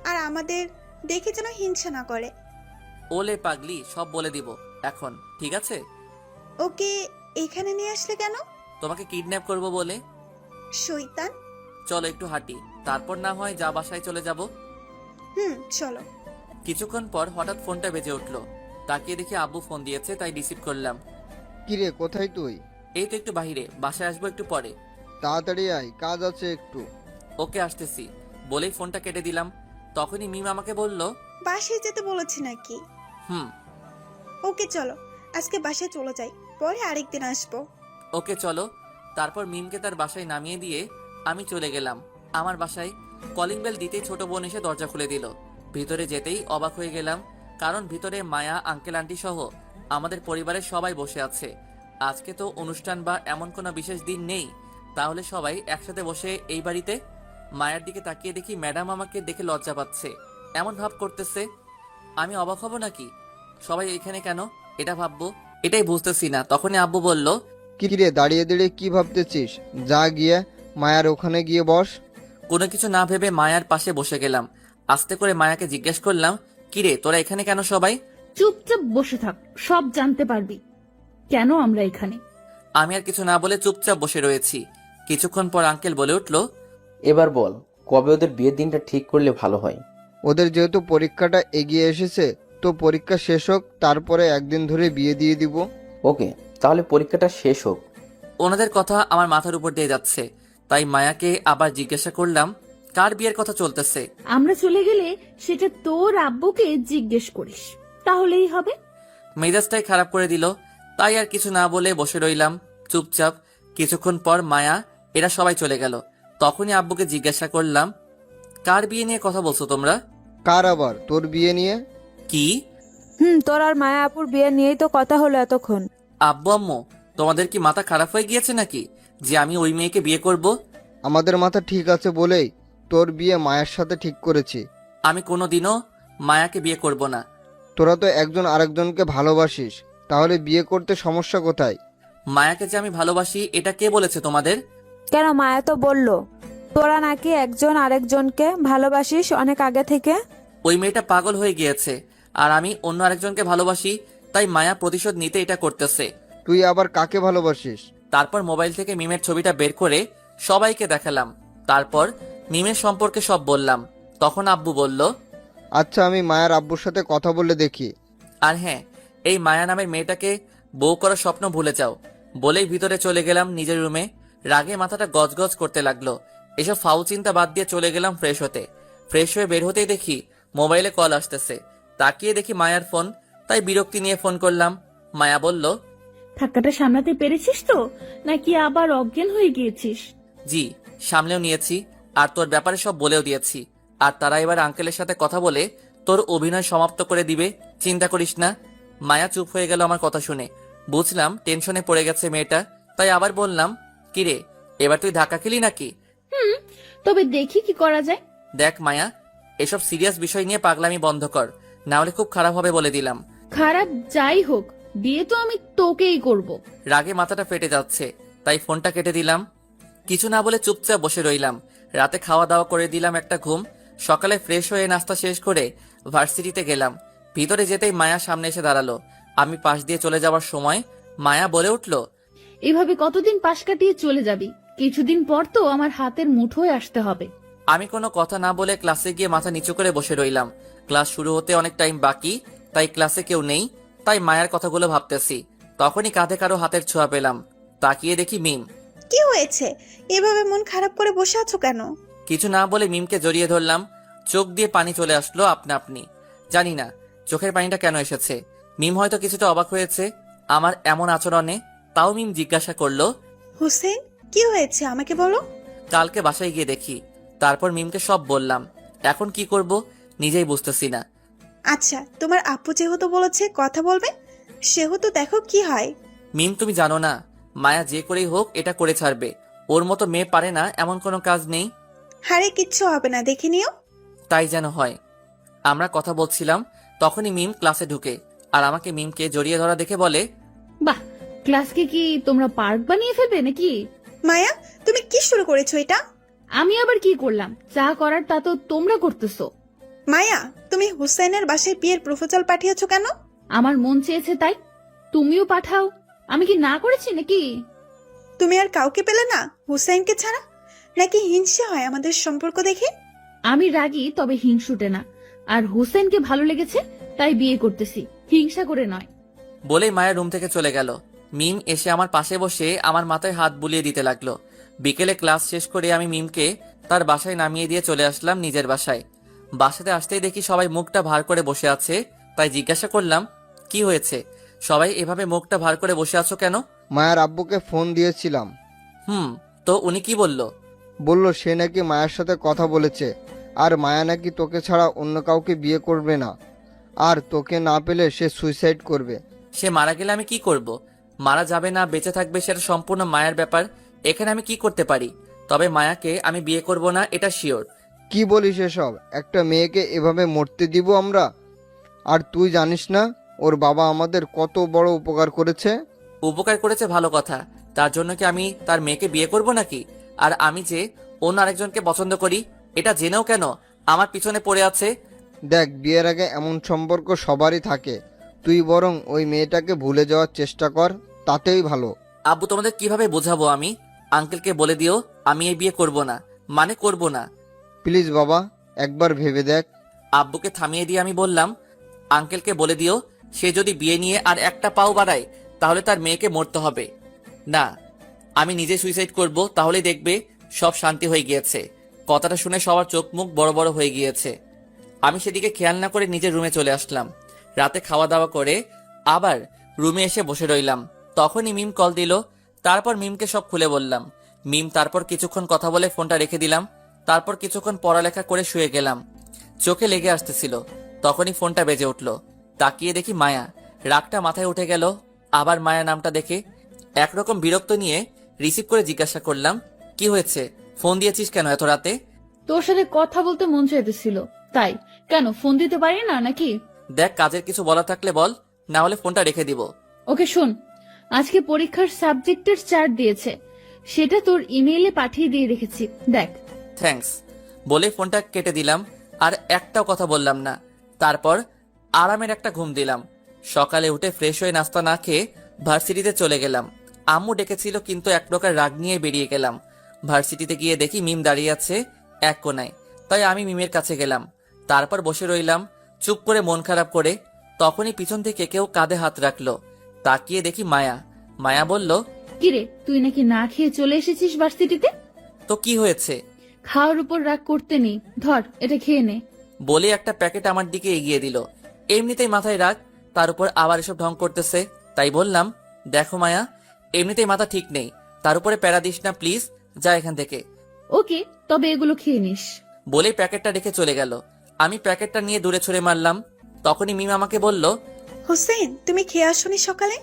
আর আমাদের দেখে যেন হিংসা না করে। ওলে পাগলি, সব বলে দিব এখন, ঠিক আছে? ওকে এখানে নিয়ে আসলে কেন? তোমাকে কিডন্যাপ করব বলে। শয়তান। চলো একটু হাঁটি, তারপর না হয় যা বাসায় চলে যাব। চলো। কিছুক্ষণ পর হঠাৎ ফোনটা বেজে উঠলো। তাকিয়ে দেখি আব্বু ফোন দিয়েছে, তাই রিসিভ করলাম। কিরে, কোথায় তুই? এই তো একটু বাহিরে, বাসায় আসবো একটু পরে। তাড়াতাড়ি আয়, কাজ আছে একটু। ওকে, আসতেছি। বলেই ফোনটা কেটে দিলাম। তখনই মিম আমাকে বলল, বাসায় যেতে বলেছি নাকি? হুম। ওকে চলো, আজকে বাসায় চলে যাই, পরে আরেকদিন আসবো। ওকে চলো। তারপর মিমকে তার বাসায় নামিয়ে দিয়ে আমি চলে গেলাম আমার বাসায়। কলিং বেল দিতেই ছোট বোন এসে দরজা খুলে দিল। ভিতরে যেতেই অবাক হয়ে গেলাম, কারণ ভিতরে মায়া, আঙ্কেল, আন্টি সহ আমাদের পরিবারের সবাই বসে আছে। আজকে তো অনুষ্ঠান বা এমন কোনো বিশেষ দিন নেই, তাহলে সবাই একসাথে বসে এই বাড়িতে। মায়ের দিকে তাকিয়ে দেখি ম্যাডাম আমাকে দেখে লজ্জা পাচ্ছে, এমন ভাব করতেছে। আমি অবাক হব নাকি? সবাই এখানে কেন এটা ভাববো, এটাই বুঝতেছি না। তখনই আব্বু বলল, কিরে, দাঁড়িয়ে দাঁড়িয়ে কি ভাবতেছিস? যা গিয়ে মায়ার ওখানে গিয়ে বস। কোনো কিছু না ভেবে মায়ার পাশে বসে গেলাম। আস্তে করে মায়াকে জিজ্ঞেস করলাম, কিরে তোরা এখানে কেন সবাই? চুপচাপ বসে থাক, সব জানতে পারবি কেন আমরা এখানে। আমি আর কিছু না বলে চুপচাপ বসে রয়েছি। কিছুক্ষণ পর আঙ্কেল বলে উঠল, এবার বল কবে ওদের বিয়ের দিনটা ঠিক করলে ভালো হয়? ওদের যেহেতু পরীক্ষাটা এগিয়ে এসেছে, তো পরীক্ষা শেষ হোক, তারপরে একদিন ধরে বিয়ে দিয়ে দিব। ওকে, তাহলে পরীক্ষাটা শেষ হোক। ওনাদের কথা আমার মাথার উপর দিয়ে যাচ্ছে, তাই মায়াকে আবার জিজ্ঞাসা করলাম কার বিয়ের কথা চলতেছে। আমরা চলে গেলে সেটা তোর আব্বুকে জিজ্ঞেস করিস, তাহলেই হবে। মেজাজটাই খারাপ করে দিল, তাই আর কিছু না বলে বসে রইলাম চুপচাপ। কিছুক্ষণ পর মায়া এরা সবাই চলে গেল। তখনই আব্বুকে জিজ্ঞাসা করলাম, কার বিয়ে নিয়ে কথা বলছো তোমরা? কার আবার? তোর বিয়ে নিয়ে। কি? তোর আর মায়া আপুর বিয়ে নিয়েই তো কথা হলো এতক্ষণ। আব্বু আম্মু তোমাদের কি মাথা খারাপ হয়ে গিয়েছে নাকি যে আমি ওই মেয়েকে বিয়ে করব? আমাদের মাথা ঠিক আছে বলেই তোর বিয়ে মায়ের সাথে ঠিক করেছি। আমি কোনোদিনও মায়াকে বিয়ে করব না। তোরা তো একজন আরেকজনকে ভালোবাসিস, তাহলে বিয়ে করতে সমস্যা কোথায়? মায়াকে যে আমি ভালোবাসি এটা কে বলেছে তোমাদের? কেন, মায়া তো বললো তোরা নাকি একজন আরেকজনকে ভালোবাসিস অনেক আগে থেকে। ওই মেয়েটা পাগল হয়ে গিয়েছে আর আমি অন্য আরেকজনকে ভালোবাসি, তাই মায়া প্রতিশোধ নিতে এটা করতেছে। তুই আবার কাকে ভালোবাসিস? তারপর মোবাইল থেকে মিমের ছবিটা বের করে সবাইকে দেখালাম। তারপর মিমের সম্পর্কে সব বললাম। তখন আব্বু বলল, আচ্ছা, আমি মায়ের আব্বুর সাথে কথা বলে দেখি। আর হ্যাঁ, এই মায়া নামের মেয়েটাকে বউ করার স্বপ্ন ভুলে যাও। বলেই ভিতরে চলে গেলাম নিজের রুমে। রাগে মাথাটা গজগজ করতে লাগলো। এসব ফাউল চিন্তা বাদ দিয়ে চলে গেলাম ফ্রেশ হতে। ফ্রেশ হয়ে বের হতেই দেখি মোবাইলে কল আসতেছে। তাকিয়ে দেখি মায়ার ফোন, তাই বিরক্তি নিয়ে ফোন করলাম। মায়া বলল, ধাক্কাটা সামলাতে পেরেছিস তো, নাকি আবার অজ্ঞান হয়ে গিয়েছিস? জি সামলেও নিয়েছি, আর তোর ব্যাপারে সব বলেও দিয়েছি। আর তারা এবার আঙ্কেলের সাথে কথা বলে তোর অভিনয় সমাপ্ত করে দিবে, চিন্তা করিস না। মায়া চুপ হয়ে গেল আমার কথা শুনে। বুঝলাম টেনশনে পড়ে গেছে মেয়েটা, তাই আবার বললাম, কিরে এবার তুই ধাক্কা খেলি নাকি? তবে দেখি কি করা যায়। দেখ মায়া, এসব সিরিয়াস বিষয় নিয়ে পাগলামি বন্ধ কর, না হলে খুব খারাপ হবে বলে দিলাম। খারাপ যাই হোক, বিয়ে তো আমি তোকেই করব। রাগে মাথাটা ফেটে যাচ্ছে, তাই ফোনটা কেটে দিলাম। কিছু না বলে চুপচাপ বসে রইলাম। রাতে খাওয়া দাওয়া করে দিলাম একটা ঘুম। সকালে ফ্রেশ হয়ে নাস্তা শেষ করে ভার্সিটিতে গেলাম। ভিতরে যেতেই মায়া সামনে এসে দাঁড়ালো। আমি পাশ দিয়ে চলে যাওয়ার সময় মায়া বলে উঠল, এভাবে কতদিন পাশ কাটিয়ে চলে যাবি? কিছুদিন পর তো আমার হাতের মুঠোয় আসতে হবে। আমি কোনো কথা না বলে ক্লাসে গিয়ে মাথা নিচু করে বসে রইলাম। ক্লাস শুরু হতে অনেক টাইম বাকি, তাই ক্লাসে কেউ নেই, তাই মায়ের কথাগুলো ভাবতেছি। তখনই কাঁধে কারো হাতের ছোঁয়া পেলাম। তাকিয়ে দেখি মিম। কি হয়েছে? এভাবে মন খারাপ করে বসে আছো কেন? কিছু না বলে মিমকে জড়িয়ে ধরলাম। চোখ দিয়ে পানি চলে আসলো আপনা আপনি। জানি না চোখের পানিটা কেন এসেছে। মিম হয়তো কিছুটা অবাক হয়েছে আমার এমন আচরণে, তাও মিম জিজ্ঞাসা করলো, হুসেন, কি হয়েছে আমাকে বলো। কালকে বাসায় গিয়ে দেখি। তারপর মিমকে সব বললাম। এখন কি করব নিজেই বুঝতেছি না। আচ্ছা, তোমার আপু যেহেতু বলেছে কথা বলবে, সেহেতু দেখো কি হয়। মিম তুমি জানো না, মায়া যে করেই হোক এটা করে ছাড়বে। ওর মতো মেয়ে পারে না এমন কোনো কাজ নেই। হারে কিচ্ছু হবে না, দেখে নিও। তাই যেন হয়। আমরা কথা বলছিলাম, তখনই মিম ক্লাসে ঢুকে আর আমাকে মিমকে জড়িয়ে ধরা দেখে বলে, বাহ, ক্লাসকে কি তোমরা পার্ক বানিয়ে ফেলবে নাকি? মায়া, তুমি কি শুরু করেছো এটা? আমি আবার কি করলাম? যা করার তা তো তোমরা করতেছো। মায়া, তুমি হুসেনের বাসায় বিয়ের প্রপোজাল পাঠিয়েছো কেন? আমার মন চেয়েছে তাই। তুমিও পাঠাও। আমি কি না করেছি নাকি? তুমি আর কাউকে পেলে না হুসেনকে ছাড়া? নাকি হিংসা হয় আমাদের সম্পর্ক দেখে? আমি রাগী, তবে হিংসুটে না। আর হোসেনকে ভালো লেগেছে, তাই বিয়ে করতেছি, হিংসা করে নয়। বলেই মায়া রুম থেকে চলে গেল। মিম এসে আমার পাশে বসে আমার মাথায় হাত বুলিয়ে দিতে লাগলো। বিকেলে ক্লাস শেষ করে আমি মিমকে তার বাসায় নামিয়ে দিয়ে চলে আসলাম নিজের বাসায়। বাসাতে আসতেই দেখি সবাই মুখটা ভার করে বসে আছে, তাই জিজ্ঞাসা করলাম, কি হয়েছে সবাই এভাবে মুখটা ভার করে বসে আছো কেন? মায়ের আব্বুকে ফোন দিয়েছিলাম। তো উনি কি বলল? বলল সে নাকি মায়ের সাথে কথা বলেছে, আর মায়া নাকি তোকে ছাড়া অন্য কাউকে বিয়ে করবে না, আর তোকে না পেলে সে সুইসাইড করবে। সে মারা গেলে আমি কি করব? মারা যাবে না বেঁচে থাকবে সেটা সম্পূর্ণ মায়ের ব্যাপার। এখানে আমি কি করতে পারি? তবে মায়াকে আমি বিয়ে করব না, এটা শিওর। কি বলিস এসব? একটা মেয়েকে এভাবে মরতে দিব আমরা? আর তুই জানিস না ওর বাবা আমাদের কত বড় উপকার করেছে? উপকার করেছে ভালো কথা, তার জন্য কি আমি তার মেয়েকে বিয়ে করব নাকি? আর আমি যে অন্য আরেকজনকে পছন্দ করি এটা জেনেও কেন আমার পিছনে পড়ে আছে? দেখ, বিয়ের আগে এমন সম্পর্ক সবারই থাকে। তুই বরং ওই মেয়েটাকে ভুলে যাওয়ার চেষ্টা কর, তাতেই ভালো। আব্বু তোমাদের কিভাবে বোঝাবো আমি? আঙ্কেলকে বলে দিও আমি এই বিয়ে করব না, মানে করব না। প্লিজ বাবা, একবার ভেবে দেখ। আব্বুকে থামিয়ে দিয়ে আমি বললাম, আঙ্কেলকে বলে দিও সে যদি বিয়ে নিয়ে আর একটা পাও বাড়ায় তাহলে তার মেয়েকে মরতে হবে। না, আমি নিজে সুইসাইড করব, তাহলেই দেখবে সব শান্তি হয়ে গিয়েছে। কথাটা শুনে সবার চোখ মুখ বড় বড় হয়ে গিয়েছে। আমি সেদিকে খেয়াল না করে নিজের রুমে চলে আসলাম। রাতে খাওয়া দাওয়া করে আবার রুমে এসে বসে রইলাম। তখনই মিম কল দিল। তারপর মিমকে সব খুলে বললাম। মিম তারপর কিছুক্ষণ কথা বলে ফোনটা রেখে দিলাম। তারপর কিছুক্ষণ পড়ালেখা করে শুয়ে গেলাম। চোখে লেগে আসতেছিল, তখনই ফোনটা বেজে উঠল। তাকিয়ে দেখি মায়া। রাগটা মাথায় উঠে গেল। আবার মায়া নামটা দেখে একরকম বিরক্ত নিয়ে রিসিভ করে জিজ্ঞাসা করলাম, কি হয়েছে, ফোন দিয়েছিস কেন এত রাতে? তোর সাথে কথা বলতে মন চাইতেছিল, তাই। কেন, ফোন দিতে পারি না নাকি? দেখ, কাজের কিছু বলা থাকলে বল, না হলে ফোনটা রেখে দিব। ওকে শোন, আজকে পরীক্ষার সাবজেক্টের চার্ট দিয়েছে, সেটা তোর ইমেইলে পাঠিয়ে দিয়ে রেখেছি, দেখ। থ্যাঙ্কস বলে ফোনটা কেটে দিলাম। আর একটাও কথা বললাম না। তারপর আরামের একটা ঘুম দিলাম। সকালে উঠে ফ্রেশ হয়ে নাস্তা না খেয়ে ভার্সিটিতে চলে গেলাম। আম্মু ডেকেছিল, কিন্তু এক প্রকার রাগ নিয়ে বেরিয়ে গেলাম। ভার্সিটিতে গিয়ে দেখি মিম দাঁড়িয়ে আছে এক কোনায়, তাই আমি মিমের কাছে গেলাম। তারপর বসে রইলাম চুপ করে, মন খারাপ করে। তখনই পিছন থেকে কেউ কাঁধে হাত রাখলো। তাকিয়ে দেখি মায়া। মায়া বলল, কিরে, তুই নাকি না খেয়ে চলে এসেছিস ভার্সিটিতে? তো কি হয়েছে? খাওয়ার উপর রাগ করতে নেই, ধর এটা খেয়ে নে। বলে একটা প্যাকেট আমার দিকে এগিয়ে দিল। এমনিতেই মাথায় রাগ, তার উপর আবার এসব ঢং করতেছে। তাই বললাম, দেখো মায়া, এমনিতেই মাথা ঠিক নেই, তার উপরে প্যারা দিস না প্লিজ, যা এখান থেকে। ওকে, তবে এগুলো খেয়ে নিস। বলে প্যাকেটটা রেখে চলে গেল। আমি প্যাকেটটা নিয়ে দূরে ছুঁড়ে মারলাম। তখনই মিম আমাকে বলল, হোসেন, তুমি খেয়ে আসোনি সকালে?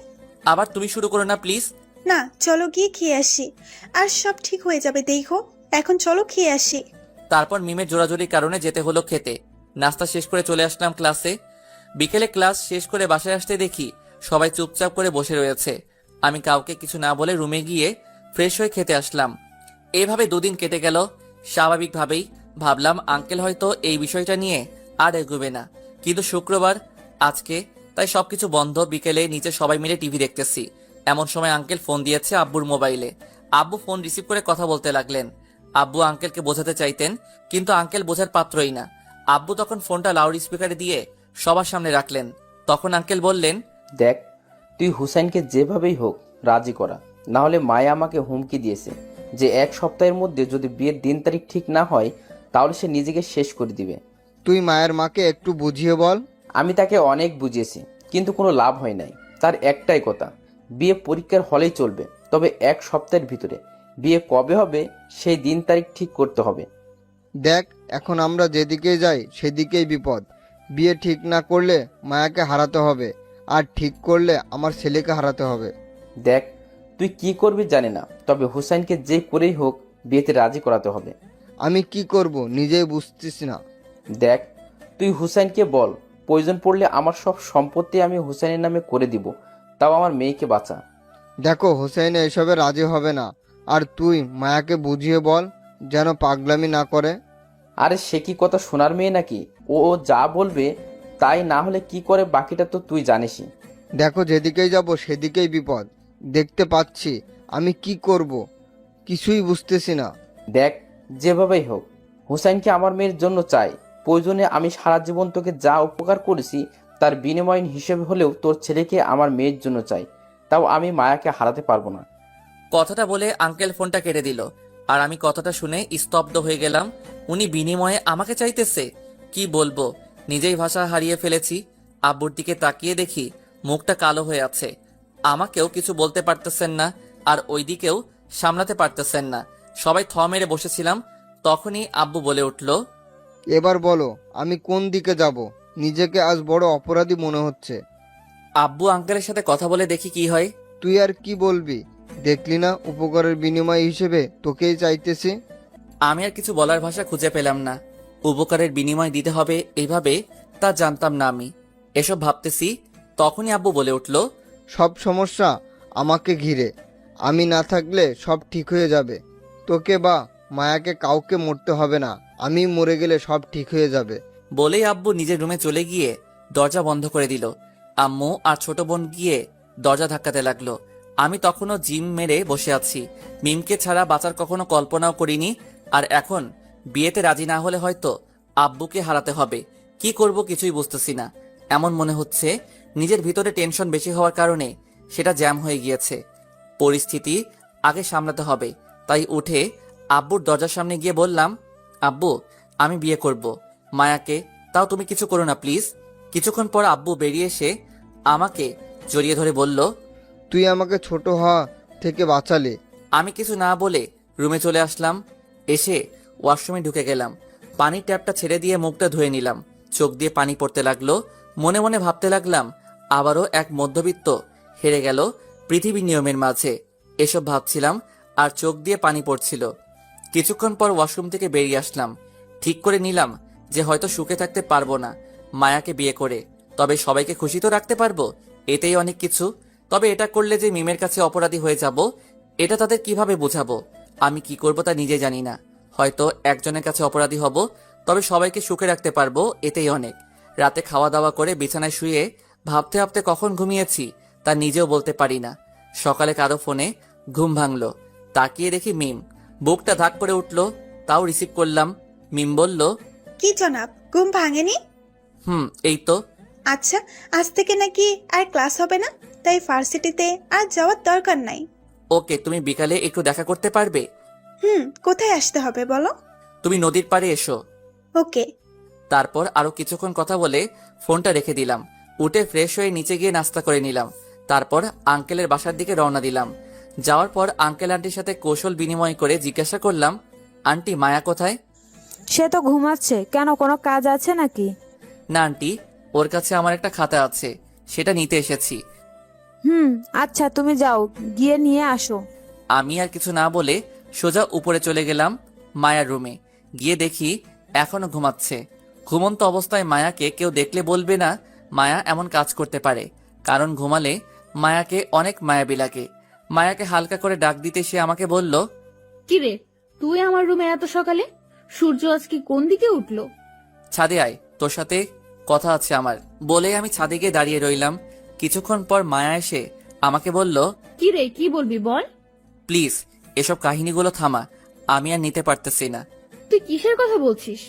আবার তুমি শুরু করো না প্লিজ। না, চলো গিয়ে খেয়ে আসি, আর সব ঠিক হয়ে যাবে, দেখো। এখন চলো খেয়ে আসি। তারপর মিমের জোরাজোরির কারণে যেতে হলো খেতে। নাস্তা শেষ করে চলে আসলাম ক্লাসে। বিকেলে ক্লাস শেষ করে বাসায় আসতে দেখি সবাই চুপচাপ করে বসে রয়েছে। আমি কাউকে কিছু না বলে রুমে গিয়ে ফ্রেশ হয়ে খেতে আসলাম। এভাবে দুদিন কেটে গেল। স্বাভাবিকভাবেই ভাবলাম আঙ্কেল হয়তো এই বিষয়টা নিয়ে আর এগোবে না, কিন্তু শুক্রবার আজকে, তাই সবকিছু বন্ধ। বিকেলে নিচে সবাই মিলে টিভি দেখতেছি। এমন সময় আঙ্কেল ফোন দিয়েছে আব্বুর মোবাইলে। আব্বু ফোন রিসিভ করে কথা বলতে লাগলেন। আব্বু আঙ্কেলকে বোঝাতে চাইতেন, কিন্তু আঙ্কেল বোঝার পাত্রই না। আব্বু তখন ফোনটা লাউড স্পিকারে দিয়ে সবার সামনে রাখলেন। তখন আঙ্কেল বললেন, দেখ, তুই হুসাইনকে যেভাবেই হোক রাজি করা, না হলে মায়া আমাকে হুমকি দিয়েছে যে 1 সপ্তাহের মধ্যে যদি বিয়ের দিন তারিখ ঠিক না হয় তাহলে সে নিজেকে শেষ করে দিবে। তুই মায়ের মাকে একটু বুঝিয়ে বল। আমি তাকে অনেক বুঝিয়েছি, কিন্তু কোনো লাভ হয় নাই। তার একটাই কথা, বিয়ে পরীক্ষার হলেই চলবে, তবে 1 সপ্তাহের ভিতরে। বিয়ে কবে হবে সেই দিন তারিখ ঠিক করতে হবে। দেখ, এখন আমরা যেদিকে যাই সেদিকেই বিপদ। বিয়ে ঠিক না করলে মায়াকে হারাতে হবে, আর ঠিক করলে আমার ছেলেকে হারাতে হবে। দেখ, তুই কি করবি জানি না, তবে হুসাইনকে যে করেই হোক বিয়েতে রাজি করাতে হবে। আমি কি করব নিজেই বুঝতেছ না। দেখ, তুই হুসাইনকে বল, প্রয়োজন পড়লে আমার সব সম্পত্তি আমি হুসাইনের নামে করে দিব, তাও আমার মেয়েকে বাঁচা। দেখো, হোসেন এসবে রাজি হবে না, আর তুই মায়াকে বুঝিয়ে বল যেন পাগলামি না করে। আরে সে কি কথা শোনার মেয়ে নাকি? ও যা বলবে তাই, না হলে কি করে বাকিটা তো তুই জানিসই। দেখো, যেদিকেই যাব সেদিকেই বিপদ দেখতে পাচ্ছি। আমি কি করব কিছুই বুঝতেছি না। দেখ, যেভাবেই হোক হুসাইনকে আমার মেয়ের জন্য চাই। প্রয়োজনে আমি সারা জীবন তোকে যা উপকার করেছি তার বিনিময় হিসেবে হলেও তোর ছেলেকে আমার মেয়ের জন্য চাই, তাও আমি মায়াকে হারাতে পারবো না। কথাটা বলে আঙ্কেল ফোনটা কেটে দিল। আর আমি কথাটা শুনে স্তব্ধ হয়ে গেলাম। উনি বিনিময়ে আমাকে চাইতেছে? কি বলবো, নিজেই ভাষা হারিয়ে ফেলেছি। আব্বুর দিকে তাকিয়ে দেখি মুখটা কালো হয়ে আছে। আমাকেও কিছু বলতে পারতেছেন না, আর ওইদিকেও সামলাতে পারতেছেন না। সবাই থ মেরে বসেছিলাম। তখনই আব্বু বলে উঠল, এবার বলো, আমি কোন দিকে যাব? নিজেকে আজ বড় অপরাধী মনে হচ্ছে। আব্বু আঙ্কেলের সাথে কথা বলে দেখি কি হয়। তুই আর কি বলবি? দেখলি না, উপকারের বিনিময় হিসেবে তোকেই চাইতেছি। আমি আর কিছু বলার ভাষা খুঁজে পেলাম না। উপকারের বিনিময় দিতে হবে এইভাবে তা জানতাম না আমি। এসব ভাবতেছি, তখনই আব্বু বলে উঠল, সব সমস্যা আমাকে ঘিরে। আমি না থাকলে সব ঠিক হয়ে যাবে। তোকে বা মায়াকে কাউকে মরতে হবে না, আমি মরে গেলে সব ঠিক হয়ে যাবে। বলেই আব্বু নিজের রুমে চলে গিয়ে দরজা বন্ধ করে দিল। আম্মু আর ছোট বোন গিয়ে দরজা ধাক্কাতে লাগলো। আমি তখনও জিম মেরে বসে আছি। মিমকে ছাড়া বাঁচার কখনো কল্পনাও করিনি। আর এখন বিয়েতে রাজি না হলে হয়তো আব্বুকে হারাতে হবে। কি করব কিছুই বুঝতেছি না। এমন মনে হচ্ছে নিজের ভিতরে টেনশন বেশি হওয়ার কারণে সেটা জ্যাম হয়ে গিয়েছে। পরিস্থিতি আগে সামলাতে হবে। তাই উঠে আব্বুর দরজার সামনে গিয়ে বললাম, আব্বু আমি বিয়ে করব মায়াকে, তাও তুমি কিছু করো না প্লিজ। কিছুক্ষণ পর আব্বু বেরিয়ে এসে আমাকে জড়িয়ে ধরে বলল, তুই আমাকে ছোট হওয়া থেকে বাঁচালে। আমি কিছু না বলে রুমে চলে আসলাম। এসে ওয়াশরুমে ঢুকে গেলাম। পানির ট্যাপটা ছেড়ে দিয়ে মুখটা ধুয়ে নিলাম। চোখ দিয়ে পানি পড়তে লাগলো। মনে মনে ভাবতে লাগলাম, আবারও এক মধ্যবিত্ত হেরে গেল পৃথিবীর নিয়মের মাঝে। এসব ভাবছিলাম আর চোখ দিয়ে পানি পড়ছিল। কিছুক্ষণ পর ওয়াশরুম থেকে বেরিয়ে আসলাম। ঠিক করে নিলাম যে হয়তো সুখে থাকতে পারবো না মায়াকে বিয়ে করে, তবে সবাইকে খুশি তো রাখতে পারবো, এতেই অনেক কিছু। তবে এটা করলে যে মিমের কাছে অপরাধী হয়ে যাব, এটা তাদের কিভাবে বোঝাবো? আমি কি করব তা নিজে জানি না। হয়তো একজনের কাছে অপরাধী হব, তবে সবাইকে সুখে রাখতে পারবো, এতেই অনেক। রাতে খাওয়া দাওয়া করে বিছানায় শুয়ে ভাবতে ভাবতে কখন ঘুমিয়েছি তা নিজেও বলতে পারি না। সকালে কারো ফোনে ঘুম ভাঙলো। তাকিয়ে দেখি মিম। বুকটা ধাক করে উঠলো, তাও রিসিভ করলাম। মিম বলল, কি জনাব, ঘুম ভাঙেনি? এই তো। আচ্ছা, আজ থেকে নাকি আর ক্লাস হবে না, তাই ভার্সিটিতে আর যাওয়ার দরকার নাই। ওকে, তুমি বিকালে একটু দেখা করতে পারবে? কোথায় আসতে হবে বলো? তুমি নদীর পাড়ে এসো। ওকে। তারপর আরো কিছুক্ষণ কথা বলে ফোনটা রেখে দিলাম। উঠে ফ্রেশ হয়ে নিচে গিয়ে নাস্তা করে নিলাম। তারপর আঙ্কেলের বাসার দিকে রওনা দিলাম। যাওয়ার পর আঙ্কেল আন্টির সাথে কৌশল বিনিময় করে জিজ্ঞাসা করলাম, আন্টি মায়া কোথায়? সে তো ঘুমাচ্ছে। কেন, কোনো কাজ আছে নাকি? না আন্টি, ওর কাছে আমার একটা খাতা আছে, সেটা নিতে এসেছি। আচ্ছা, তুমি যাও, গিয়ে নিয়ে আসো। আমি আর কিছু না বলে সোজা উপরে চলে গেলাম মায়ার রুমে। গিয়ে দেখি এখনো ঘুমাচ্ছে। ঘুমন্ত অবস্থায় মায়াকে কেউ দেখলে বলবে না মায়া এমন কাজ করতে পারে, কারণ ঘুমালে মায়াকে অনেক মায়াবী লাগে। মায়াকে হালকা করে ডাক দিতে সে আমাকে বলল, কিরে, তুই আমার রুমে এত সকালে? সূর্য আজকে কোন দিকে উঠলো? ছাদে আয়, তোর সাথে কথা আছে আমার। বলে আমি ছাদে গিয়ে দাঁড়িয়ে রইলাম। কিছুক্ষণ পর মায়া এসে আমাকে বলল, কিরে, কি বলবি বল? প্লিজ এসব কাহিনীগুলো থামা, আমি আর নিতে পারতেছি না। তুই কিসের কথা বলছিস?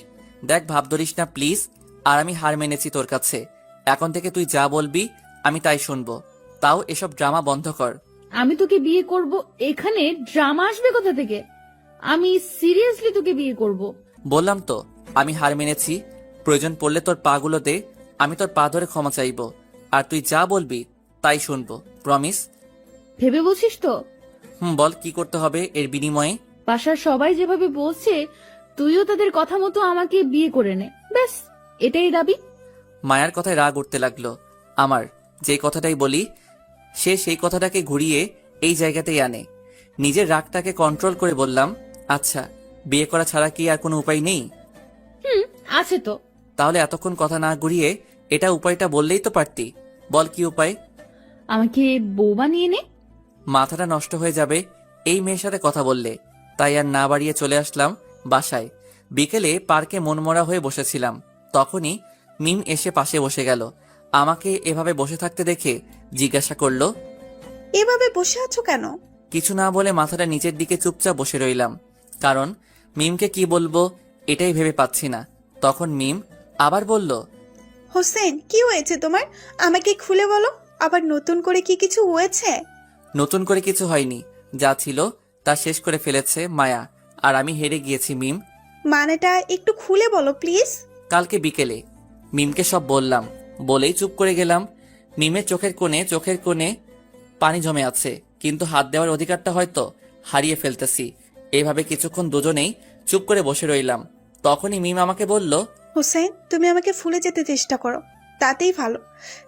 দেখ, ভাব ধরিস না প্লিজ। আর আমি হার মেনেছি তোর কাছে। এখন থেকে তুই যা বলবি আমি তাই শুনবো। তাও এসব ড্রামা বন্ধ কর। আমি তোকে বিয়ে করব, এখানে ড্রামা আসবে কোথা থেকে? আমি সিরিয়াসলি তোকে বিয়ে করব। বললাম তো আমি হার মেনেছি। প্রয়োজন পড়লে তোর পাগুলো দে, আমি তোর পা ধরে ক্ষমা চাইবো। আর তুই যা বলবি তাই শুনবো, প্রমিস? ভেবে বলছিস তো? বল কি করতে হবে এর বিনিময়ে? বাসার সবাই যেভাবে বলছে, তুইও তাদের কথা মতো আমাকে বিয়ে করে নে, ব্যাস এটাই দাবি। মায়ার কথায় রাগ উঠতে লাগলো আমার। যে কথাটাই বলি সে সেই কথাটাকে ঘুরিয়ে এই জায়গাতেই আনে। নিজের রাগটাকে কন্ট্রোল করে বললাম, আচ্ছা বিয়ে করা ছাড়া কি আর কোনো উপায় নেই? আছে তো। তাহলে এতক্ষণ কথা না ঘুরিয়ে এটা উপায়টা বললেই তো পারতি। বল কি উপায়? আমাকে বউ বানিয়ে নে। মাথাটা নষ্ট হয়ে যাবে এই মেয়ের সাথে কথা বললে। তাই আর না বাড়িয়ে চলে আসলাম বাসায়। বিকেলে পার্কে মনমরা হয়ে বসেছিলাম। তখনই মিম এসে পাশে বসে গেল। আমাকে এভাবে বসে থাকতে দেখে জিজ্ঞাসা করলো, এভাবে বসে আছো কেন? কিছু না বলে মাথাটা নিচের দিকে চুপচাপ বসে রইলাম, কারণ মিমকে কি বলবো এটাই ভেবে পাচ্ছি না। তখন মিম আবার বলল, হোসেন, কি হয়েছে তোমার? আমাকে খুলে বলো। আবার নতুন করে কি কিছু হয়েছে? নতুন করে কিছু হয়নি, যা ছিল তা শেষ করে ফেলেছে মায়া, আর আমি হেরে গিয়েছি মিম। মানেটা একটু খুলে বলো প্লিজ। কালকে বিকেলে মিমকে সব বললাম, বলেই চুপ করে গেলাম। মিমের চোখের কোণে পানি জমে আছে, কিন্তু হাত দেওয়ার অধিকারটা হয়তো হারিয়ে ফেলতেছি। এইভাবে কিছুক্ষণ দুজনেই চুপ করে বসে রইলাম। তখনই মিম আমাকে বলল, হোসেন, তুমি আমাকে ভুলে যেতে চেষ্টা করো, তাতেই ভালো।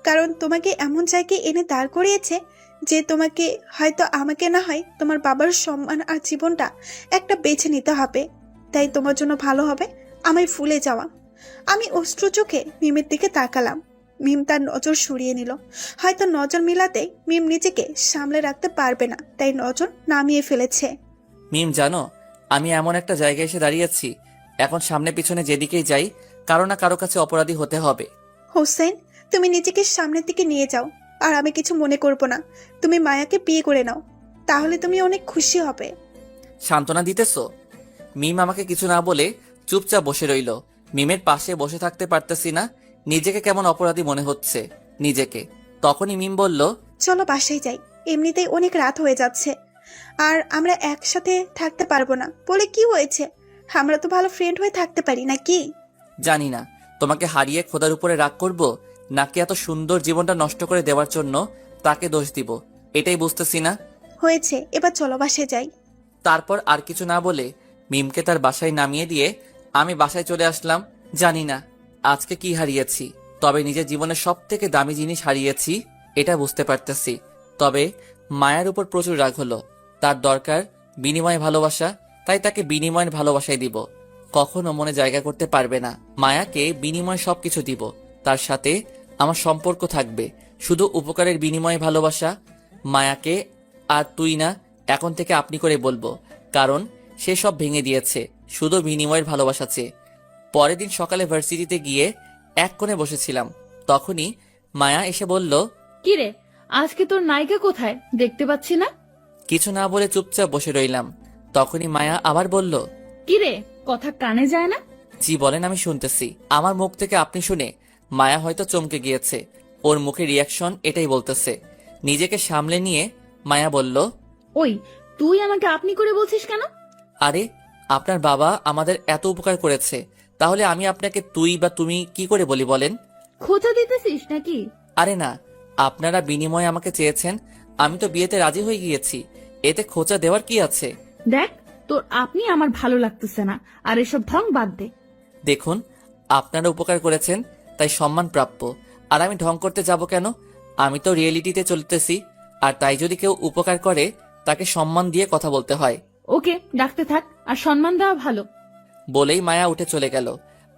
কারণ তোমাকে এমন জায়গায় এনে দাঁড় করিয়েছে যে তোমাকে হয়তো আমাকে না হয় তোমার বাবার সম্মান আর জীবনটা একটা বেছে নিতে হবে। তাই তোমার জন্য ভালো হবে আমায় ভুলে যাওয়া। আমি অশ্রু চোখে মিমের দিকে তাকালাম। মিম তার নজর সরিয়ে নিল। হয়তো নজর মিলাতে মিম নিজেকে সামলে রাখতে পারবে না, তাই নজর নামিয়ে ফেলেছে। মিম জানো, আমি এমন একটা জায়গায় এসে দাঁড়িয়েছি, এখন সামনে পিছনে যেদিকেই যাই কারো না কারো কাছে অপরাধী হতে হবে। হোসেন, তুমি নিজেকে সামনের দিকে নিয়ে যাও, আর আমি কিছু মনে করব না। তুমি মায়াকে বিয়ে করে নাও, তাহলে তুমি অনেক খুশি হবে। সান্ত্বনা দিতেছো? মিম আমাকে কিছু না বলে চুপচাপ বসে রইল। মিমের পাশে বসে থাকতে পারতেছি না, নিজেকে কেমন অপরাধী মনে হচ্ছে নিজেকে। তখনই মিম বলল, চলো বাসায় যাই, এমনিতেই অনেক রাত হয়ে যাচ্ছে, আর আমরা একসাথে থাকতে পারবো না বলে কি হয়েছে? আমরা তো ভালো ফ্রেন্ড হয়ে থাকতে পারি নাকি? জানি না তোমাকে হারিয়ে খোদার উপরে রাগ করব নাকি এত সুন্দর জীবনটা নষ্ট করে দেওয়ার জন্য তাকে দোষ দিব, এটাই বুঝতেছি না। হয়েছে, এবার চলো বাসায় যাই। তারপর আর কিছু না বলে মিমকে তার বাসায় নামিয়ে দিয়ে আমি বাসায় চলে আসলাম। জানি না আজকে কি হারিয়েছি, তবে নিজের জীবনের সব থেকে দামি জিনিস হারিয়েছি এটা বুঝতে পারতেছি। তবে মায়ার উপর প্রচুর রাগ হলো। তার দরকার বিনিময় ভালোবাসা, তাই তাকে বিনিময়ের ভালোবাসাই দিব। কখনো মনে জায়গা করতে পারবে না। মায়াকে বিনিময় সবকিছু দিব, তার সাথে আমার সম্পর্ক থাকবে শুধু উপকারের বিনিময়ে ভালোবাসা। মায়াকে আর তুই না, এখন থেকে আপনি করে বলবো, কারণ সে সব ভেঙে দিয়েছে শুধু বিনিময়ের ভালোবাসা চেয়ে। পরের দিন সকালে ভার্সিটিতে গিয়ে এক কোণে বসেছিলাম, তখনই মায়া এসে বলল, কিরে, আজকে তোর নায়িকা কোথায়? দেখতে পাচ্ছি না। কিছু না বলে চুপচাপ বসে রইলাম। তখনই মায়া আবার বলল, কিরে, কথা কানে যায় না? জি বলেন, আমি শুনতেছি। আমার মুখ থেকে আপনি শুনে মায়া হয়তো চমকে গিয়েছে, ওর মুখের রিয়াকশন এটাই বলতেছে। নিজেকে সামলে নিয়ে মায়া বলল, ওই, তুই আমাকে আপনি করে বলছিস কেন? আরে আপনার বাবা আমাদের এত উপকার করেছে, তাহলে আমি আপনাকে তুই বা তুমি কি করে বলি বলেন? খোঁচা দিতেছিস নাকি? আরে না, আপনারা বিনিময়ে আমাকে চেয়েছেন, আমি তো বিয়েতে রাজি হয়ে গিয়েছি, এতে খোঁচা দেওয়ার কি আছে? দেখ, তোর আপনি আমার ভালো লাগতেছে না, আর এসব ঢং বাদ দে। দেখুন, আপনারা উপকার করেছেন তাই সম্মান প্রাপ্য, আর আমি ঢং করতে যাব কেন? আমি তো রিয়েলিটিতে চলতেছি, আর তাই যদি কেউ উপকার করে তাকে সম্মান দিয়ে কথা বলতে হয়। ওকে, ডাকতে থাক, আর সম্মান দেওয়া ভালো। বলেই মায়া উঠে চলে গেল।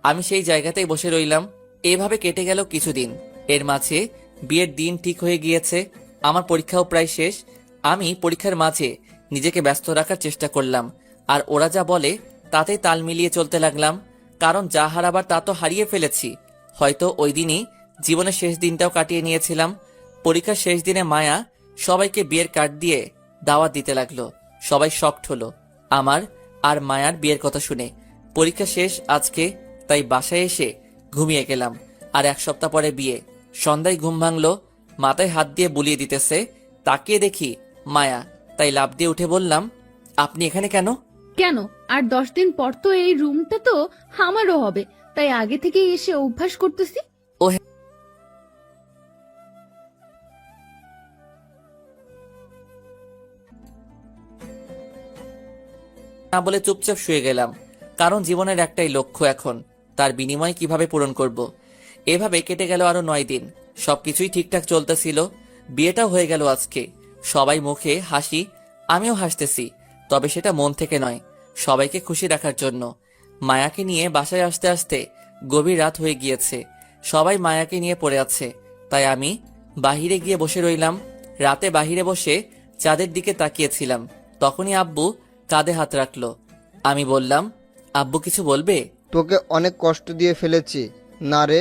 আমি সেই জায়গাতেই বসে রইলাম। এভাবে কেটে গেল কিছুদিন। এর মাঝে বিয়ের দিন ঠিক হয়ে গিয়েছে, আমার পরীক্ষাও প্রায় শেষ। আমি পরীক্ষার মাঝে নিজেকে ব্যস্ত রাখার চেষ্টা করলাম, আর ওরা যা বলে তাতেই তাল মিলিয়ে চলতে লাগলাম, কারণ যা হারাবার তা তো হারিয়ে ফেলেছি। হয়তো ওই দিনই জীবনের শেষ দিনটাও কাটিয়ে নিয়েছিলাম। পরীক্ষার শেষ দিনে মায়া সবাইকে বিয়ের কার্ড দিয়ে দাওয়াত দিতে লাগলো। সবাই শকড হলো আমার আর মায়ার বিয়ের কথা শুনে। পরীক্ষা শেষ আজকে, তাই বাসায় এসে ঘুমিয়ে গেলাম। আর এক সপ্তাহ পরে বিয়ে। সন্ধ্যায় ঘুম ভাঙলো, মাথায় হাত দিয়ে বুলিয়ে দিতেছে। তাকিয়ে দেখি মায়া, তাই লাফ দিয়ে উঠে বললাম, আপনি এখানে কেন? কেন, আর 10 দিন পর তো এই রুমটা তো আমারও হবে, তাই আগে থেকে এসে অভ্যাস করতেছি। না বলে চুপচাপ শুয়ে গেলাম, কারণ জীবনের একটাই লক্ষ্য এখন, তার বিনিময় কিভাবে পূরণ করব। এভাবে কেটে গেল আরো 9 দিন। সবকিছুই ঠিকঠাক চলতেছিল। বিয়েটাও হয়ে গেল আজকে। সবাই মুখে হাসি, আমিও হাসতেছি, তবে সেটা মন থেকে নয়, সবাইকে খুশি রাখার জন্য। মায়াকে নিয়ে বাসায় আসতে আসতে গভীর রাত হয়ে গিয়েছে। সবাই মায়াকে নিয়ে পড়ে আছে, তাই আমি বাহিরে গিয়ে বসে রইলাম। রাতে বাহিরে বসে চাঁদের দিকে তাকিয়েছিলাম, তখনই আব্বু কাঁধে হাত রাখলো। আমি বললাম, আব্বু কিছু বলবে? তোকে অনেক কষ্ট দিয়ে ফেলেছি না রে?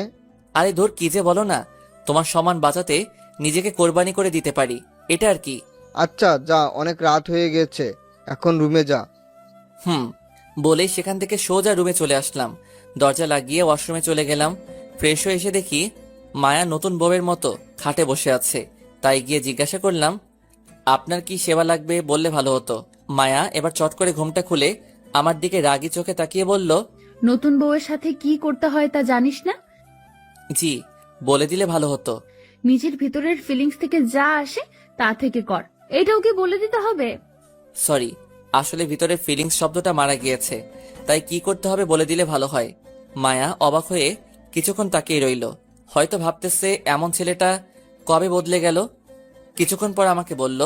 আরে ধর, কি যে বলো না, তোমার সম্মান বাঁচাতে নিজেকে কোরবানি করে দিতে পারি, এটা আর কি। আচ্ছা যা, অনেক রাত হয়ে গেছে, এখন রুমে যা। বলেই সেখান থেকে সোজা রুমে চলে আসলাম। দরজা লাগিয়ে ওয়াশরুমে চলে গেলাম। ফ্রেশ হয়ে এসে দেখি মায়া নতুন বউয়ের মতো খাটে বসে আছে, তাই গিয়ে জিজ্ঞাসা করলাম, আপনার কি সেবা লাগবে বললে ভালো হতো। মায়া এবার চট করে ঘুমটা খুলে আমার দিকে রাগী চোখে তাকিয়ে বলল, নতুন বউয়ের সাথে কি করতে হয় তা জানিস না? জি, বলে দিলে ভালো হতো। নিজের ভিতরের ফিলিংস থেকে যা আসে তা থেকে কর, এটাও কি বলে দিতে হবে? সরি, আসলে ভিতরে ফিলিংস শব্দটা মারা গিয়েছে, তাই কি করতে হবে বলে দিলে ভালো হয়। মায়া অবাক হয়ে কিছুক্ষণ তাকিয়ে রইল, হয়তো ভাবতেছে এমন ছেলেটা কবে বদলে গেল। কিছুক্ষণ পর আমাকে বলল,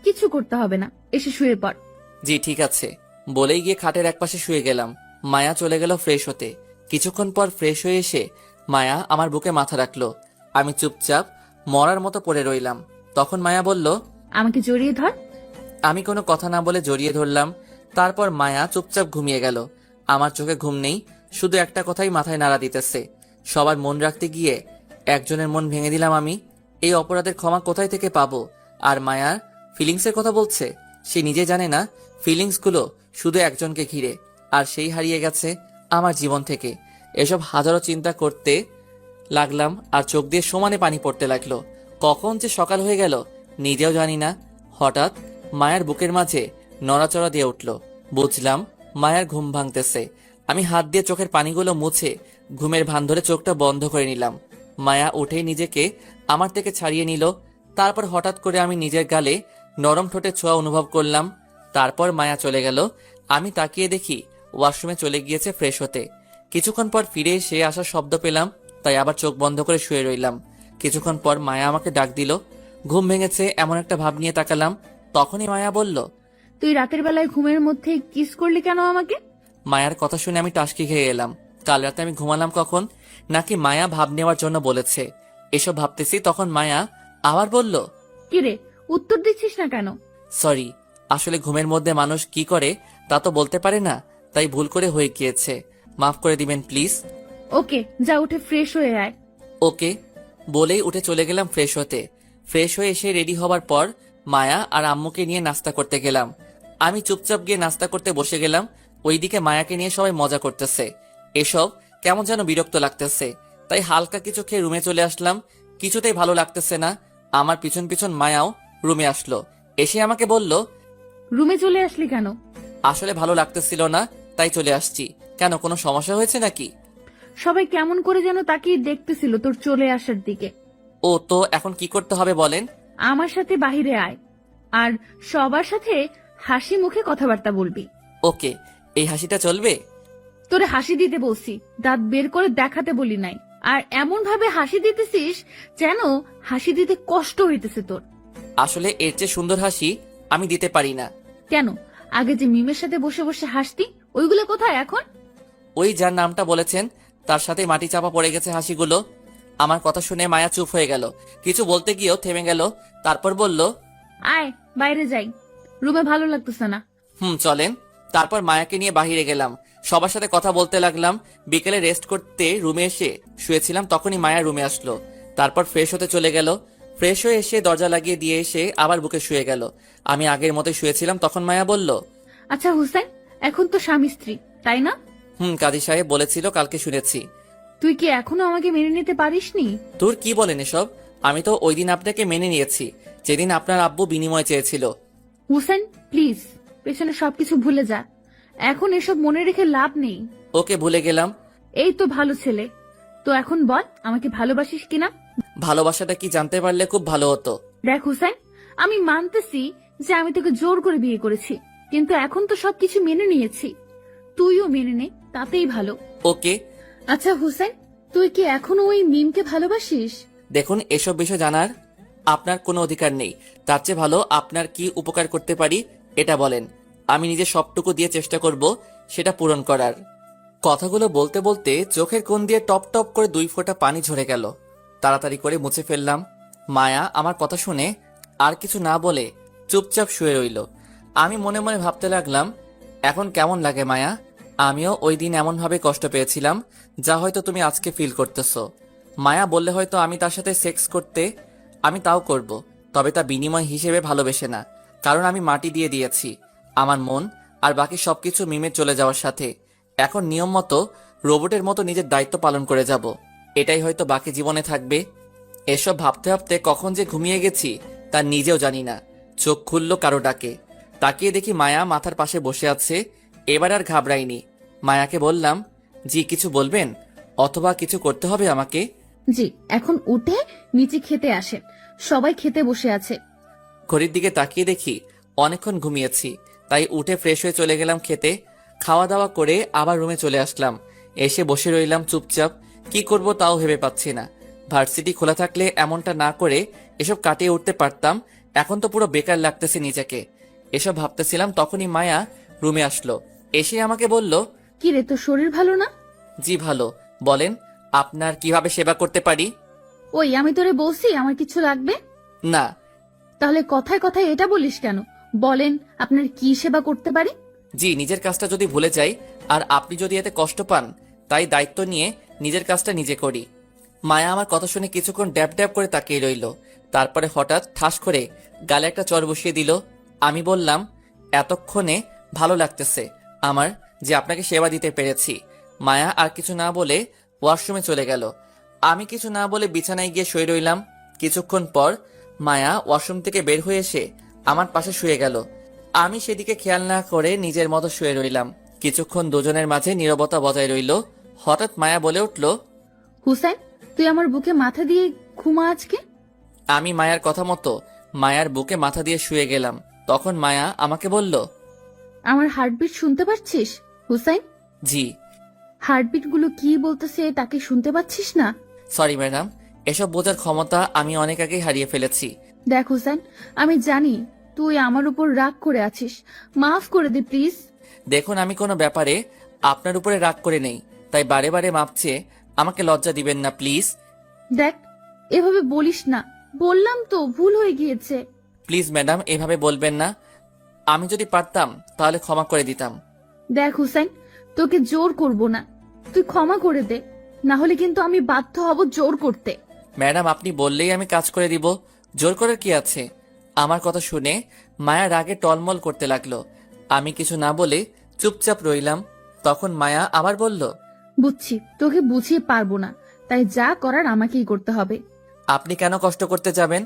কিছু করতে হবে না, এসে শুয়ে পড়। জি ঠিক আছে, বলেই গিয়ে খাটের একপাশে শুয়ে গেলাম। মায়া চলে গেল ফ্রেশ হতে। কিছুক্ষণ পর ফ্রেশ হয়ে এসে মায়া আমার বুকে মাথা রাখলো। আমি চুপচাপ মরার মতো পড়ে রইলাম। তখন মায়া বলল, আমাকে জড়িয়ে ধর। আমি কোনো কথা না বলে জড়িয়ে ধরলাম। তারপর মায়া চুপচাপ ঘুমিয়ে গেল। আমার চোখে ঘুম নেই, শুধু একটা কথাই মাথায় নাড়া দিতেছে। সবার মন রাখতে গিয়ে একজনের মন ভেঙে দিলাম আমি। এই অপরাধের ক্ষমা কোথায় থেকে পাবো? আর মায়ার ফিলিংসের কথা বলছে, সে নিজে জানে না ফিলিংসগুলো শুধু একজনকে ঘিরে, আর সেই হারিয়ে গেছে আমার জীবন থেকে। এসব হাজারো চিন্তা করতে লাগলাম আর চোখ দিয়ে সমানে পানি পড়তে লাগলো। কখন যে সকাল হয়ে গেল নিজেও জানি না। হঠাৎ মায়ার বুকের মাঝে নড়াচড়া দিয়ে উঠল। বুঝলাম মায়ার ঘুম ভাঙতেছে। আমি হাত দিয়ে চোখের পানিগুলো মুছে ঘুমের ভান ধরে চোখটা বন্ধ করে নিলাম। মায়া উঠেই নিজেকে আমার থেকে ছাড়িয়ে নিল। তারপর হঠাৎ করে আমি নিজের গালে নরম ঠোঁটে ছোঁয়া অনুভব করলাম। তারপর মায়া চলে গেল। আমি তাকিয়ে দেখি ওয়াশরুমে চলে গিয়েছে ফ্রেশ হতে। কিছুক্ষণ পর ফিরে এসে আসার শব্দ পেলাম, তাই আবার চোখ বন্ধ করে শুয়ে রইলাম। কিছুক্ষণ পর মায়া আমাকে ডাক দিল। ঘুম ভেঙেছে এমন একটা ভাব নিয়ে তাকালাম। তখনই মায়া বলল, তুই রাতের বেলায় ঘুমের মধ্যে কিস করলি কেন আমাকে? মায়ার কথা শুনে আমি টাসকি খেয়ে এলাম। কাল রাতে আমি ঘুমালাম কখন? নাকি মায়া ভাব নেওয়ার জন্য বলেছে? এসব ভাবতেছি তখন মায়া আবার বলল, কিরে, উত্তর দিচ্ছিস না কেন? সরি, আসলে ঘুমের মধ্যে মানুষ কি করে তা তো বলতে পারে না, তাই ভুল করে হয়ে গিয়েছে, মাফ করে দিবেন প্লিজ। ওকে, যা উঠে ফ্রেশ হয়ে আয়। ওকে বলেই উঠে চলে গেলাম ফ্রেশ হতে। ফ্রেশ হয়ে এসে রেডি হবার পর মায়া আর আম্মুকে নিয়ে নাস্তা করতে গেলাম। আমি চুপচাপ গিয়ে নাস্তা করতে বসে গেলাম। ওইদিকে মায়াকে নিয়ে সবাই মজা করতেছে। এসব কেমন যেন বিরক্ত লাগতেছে, তাই হালকা কিছু খেয়ে রুমে চলে আসলাম। কিছুতেই ভালো লাগতেছে না। আমার পিছন পিছন মায়াও রুমে আসলো। এসে আমাকে বলল, রুমে চলে আসলি কেন? আসলে ভালো লাগতেছিল না তাই চলে আসছি। কেন, কোনো সমস্যা হয়েছে নাকি? সবাই কেমন করে যেন তাকিয়ে দেখতেছিল তোর চলে আসার দিকে। ও তো এখন কি করতে হবে বলেন? আমার সাথে বাহিরে আয়, আর সবার সাথে হাসি মুখে কথাবার্তা বলবি। ওকে, এই হাসিটা চলবে? তোরে হাসি দিতে বলছি, দাঁত বের করে দেখাতে বলি নাই। আর এমন ভাবে হাসি দিতেছিস যেন হাসি দিতে কষ্ট হইতেছে তোর। আসলে এর চেয়ে সুন্দর হাসি আমি দিতে পারি না। কেন, আগে যে মিমের সাথে বসে বসে হাসতি, ওইগুলো কোথায় এখন? ওই যার নামটা বলেছেন তার সাথে মাটি চাপা পড়ে গেছে হাসিগুলো। আমার কথা শুনে মায়া চুপ হয়ে গেল। কিছু বলতে গিয়েও থেমে গেল। তারপর বলল, আয় বাইরে যাই, রুমে ভালো লাগতেছে না। চলেন। তারপর মায়াকে নিয়ে বাহিরে গেলাম। সবার সাথে কথা বলতে লাগলাম। বিকেলে রেস্ট করতে রুমে এসে শুয়েছিলাম, তখনই মায়া রুমে আসলো। তারপর ফ্রেশ হতে চলে গেল। ফ্রেশ হয়ে এসে দরজা লাগিয়ে দিয়ে এসে আবার বুকে শুয়ে গেল। আমি আগের মতো শুয়েছিলাম। তখন মায়া বলল, আচ্ছা হুসেন, এখন তো স্বামী স্ত্রী, তাই না? কাজী সাহেব বলেছিল, কালকে শুনেছি। তুই কি এখনো আমাকে মেনে নিতে পারিসনি? তোর কি বলেন এসব? আমি তো ওই দিন আপনাকে মেনে নিয়েছি, যেদিন আপনার আব্বু বিনিময় চেয়েছিল। হুসেন প্লিজ, পেছনে সবকিছু ভুলে যা। এখন এসব মনে রেখে লাভ নেই। ওকে, ভুলে গেলাম। এই তো ভালো ছেলে। তো এখন বল, আমাকে ভালোবাসিস কিনা? ভালোবাসাটা কি জানতে পারলে খুব ভালো হতো। দেখ হুসেন, আমি মানতেছি যে আমি তোকে জোর করে বিয়ে করেছি, কিন্তু এখন তো সবকিছু মেনে নিয়েছি। তুইও মেনে নে, তাতেই ভালো। ওকে। আচ্ছা হুসেন, তুই কি এখনো ওই মিমকে ভালোবাসিস? দেখুন, এসব বিষয় জানার আপনার কোনো অধিকার নেই। তার চেয়ে ভালো আপনার কি উপকার করতে পারি এটা বলেন। আমি নিজে সবটুকু দিয়ে চেষ্টা করব সেটা পূরণ করার। কথাগুলো বলতে বলতে চোখের কোণ দিয়ে টপ টপ করে 2 ফোঁটা পানি ঝরে গেল। তাড়াতাড়ি করে মুছে ফেললাম। মায়া আমার কথা শুনে আর কিছু না বলে চুপচাপ শুয়ে রইল। আমি মনে মনে ভাবতে লাগলাম, এখন কেমন লাগে মায়া? আমিও ওই দিন এমন ভাবে কষ্ট পেয়েছিলাম যা হয়তো তুমি আজকে ফিল করতেছো। মায়া বললে হয়তো আমি তার সাথে সেক্স করতে আমি তাও করব, তবে তা বিনিময় হিসেবে ভালোবেসে না। কারণ আমি মাটি দিয়ে দিয়েছি আমার মন আর বাকি সবকিছু মিমে চলে যাওয়ার সাথে। এখন নিয়ম মতো রোবটের মতো নিজের দায়িত্ব পালন করে যাব। এটাই হয়তো বাকি জীবনে থাকবে। এসব ভাবতে ভাবতে কখন যে ঘুমিয়ে গেছি তা নিজেও জানি না। চোখ খুলল কারো ডাকে। তাকিয়ে দেখি মায়া মাথার পাশে বসে আছে। এবার আর ঘাবড়াইনি। মায়াকে বললাম, জি কিছু বলবেন অথবা কিছু করতে হবে আমাকে? জি, এখন উঠে নিচে খেতে আসেন, সবাই খেতে বসে আছে। ঘড়ির দিকে তাকিয়ে দেখি অনেকক্ষণ ঘুমিয়েছি, তাই উঠে ফ্রেশ হয়ে চলে গেলাম খেতে। খাওয়া দাওয়া করে আবার রুমে চলে আসলাম। এসে বসে রইলাম চুপচাপ। কি করব তাও ভেবে পাচ্ছি না। ভার্সিটি খোলা থাকলে এমনটা না করে এসব কাটিয়ে উঠতে পারতাম। এখন তো পুরো বেকার লাগতেছে নিজেকে। এসব ভাবতেছিলাম তখনই মায়া রুমে আসলো। এসে আমাকে বলল, কি রে, তোর শরীর ভালো না? জি ভালো। বলেন আপনার কিভাবে সেবা করতে পারি? ওই আমি তোরে বলছি আমার কিছু লাগবে না। তাহলে কথায় কথায় এটা বলিস কেন? বলেন আপনার কি সেবা করতে পারি? জি, নিজের কাজটা যদি ভুলে যাই আর আপনি যদি এতে কষ্ট পান তাই দায়িত্ব নিয়ে নিজের কাজটা নিজে করি। মায়া আমার কথা শুনে কিছুক্ষণ ড্যাব ড্যাব করে তাকিয়ে রইল। তারপরে হঠাৎ ঠাস করে গালে একটা চড় বসিয়ে দিল। আমি বললাম, এতক্ষণে ভালো লাগতেছে আমার যে আপনাকে সেবা দিতে পেরেছি। মায়া আর কিছু না বলে ওয়াশরুমে চলে গেল। আমি কিছু না বলে বিছানায় গিয়ে শুয়ে রইলাম। কিছুক্ষণ পর মায়া ওয়াশরুম থেকে বের হয়ে এসে আমার পাশে শুয়ে গেল। আমি সেদিকে খেয়াল না করে নিজের মতো শুয়ে রইলাম। কিছুক্ষণ দুজনের মাঝে নীরবতা বজায় রইল। হঠাৎ মায়া বলে উঠল, হুসাইন, তুই আমার বুকে মাথা দিয়ে ঘুমা আজকে। আমি মায়ার কথা মতো মায়ার বুকে মাথা দিয়ে শুয়ে গেলাম। তখন মায়া আমাকে বলল, আমার হার্টবিট শুনতে পাচ্ছিস হুসাইন? জি। হার্টবিট গুলো কি বলতেছে তাকে শুনতে পাচ্ছিস না? সরি ম্যাডাম, এসব বোঝার ক্ষমতা আমি অনেক আগেই হারিয়ে ফেলেছি। দেখ হুসাইন, আমি জানি তুই আমার উপর রাগ করে আছিস, মাফ করে দে প্লিজ। দেখুন, আমি কোনো ব্যাপারে আপনার উপরে রাগ করে নেই, তাই বারে বারে মাপ চেয়ে আমাকে লজ্জা দিবেন না প্লিজ। দেখ, এভাবে বলিস না, বললাম তো ভুল হয়ে গিয়েছে। প্লিজ ম্যাডাম, এভাবে বলবেন না। আমি যদি পারতাম তাহলে ক্ষমা করে দিতাম। দেখ হুসাইন, তোকে জোর করব না, তুই ক্ষমা করে দে, না হলে কিন্তু আমি বাধ্য হব জোর করতে। ম্যাডাম, আপনি বললেই আমি কাজ করে দিব, জোর করার কি আছে? আমার কথা শুনে মায়া রাগে টলমল করতে লাগলো। আমি কিছু না বলে চুপচাপ রইলাম। তখন মায়া আবার বলল, বুঝছি তোকে বুঝিয়ে পারবো না, তাই যা করার আমাকেই করতে হবে। আপনি কেন কষ্ট করতে যাবেন?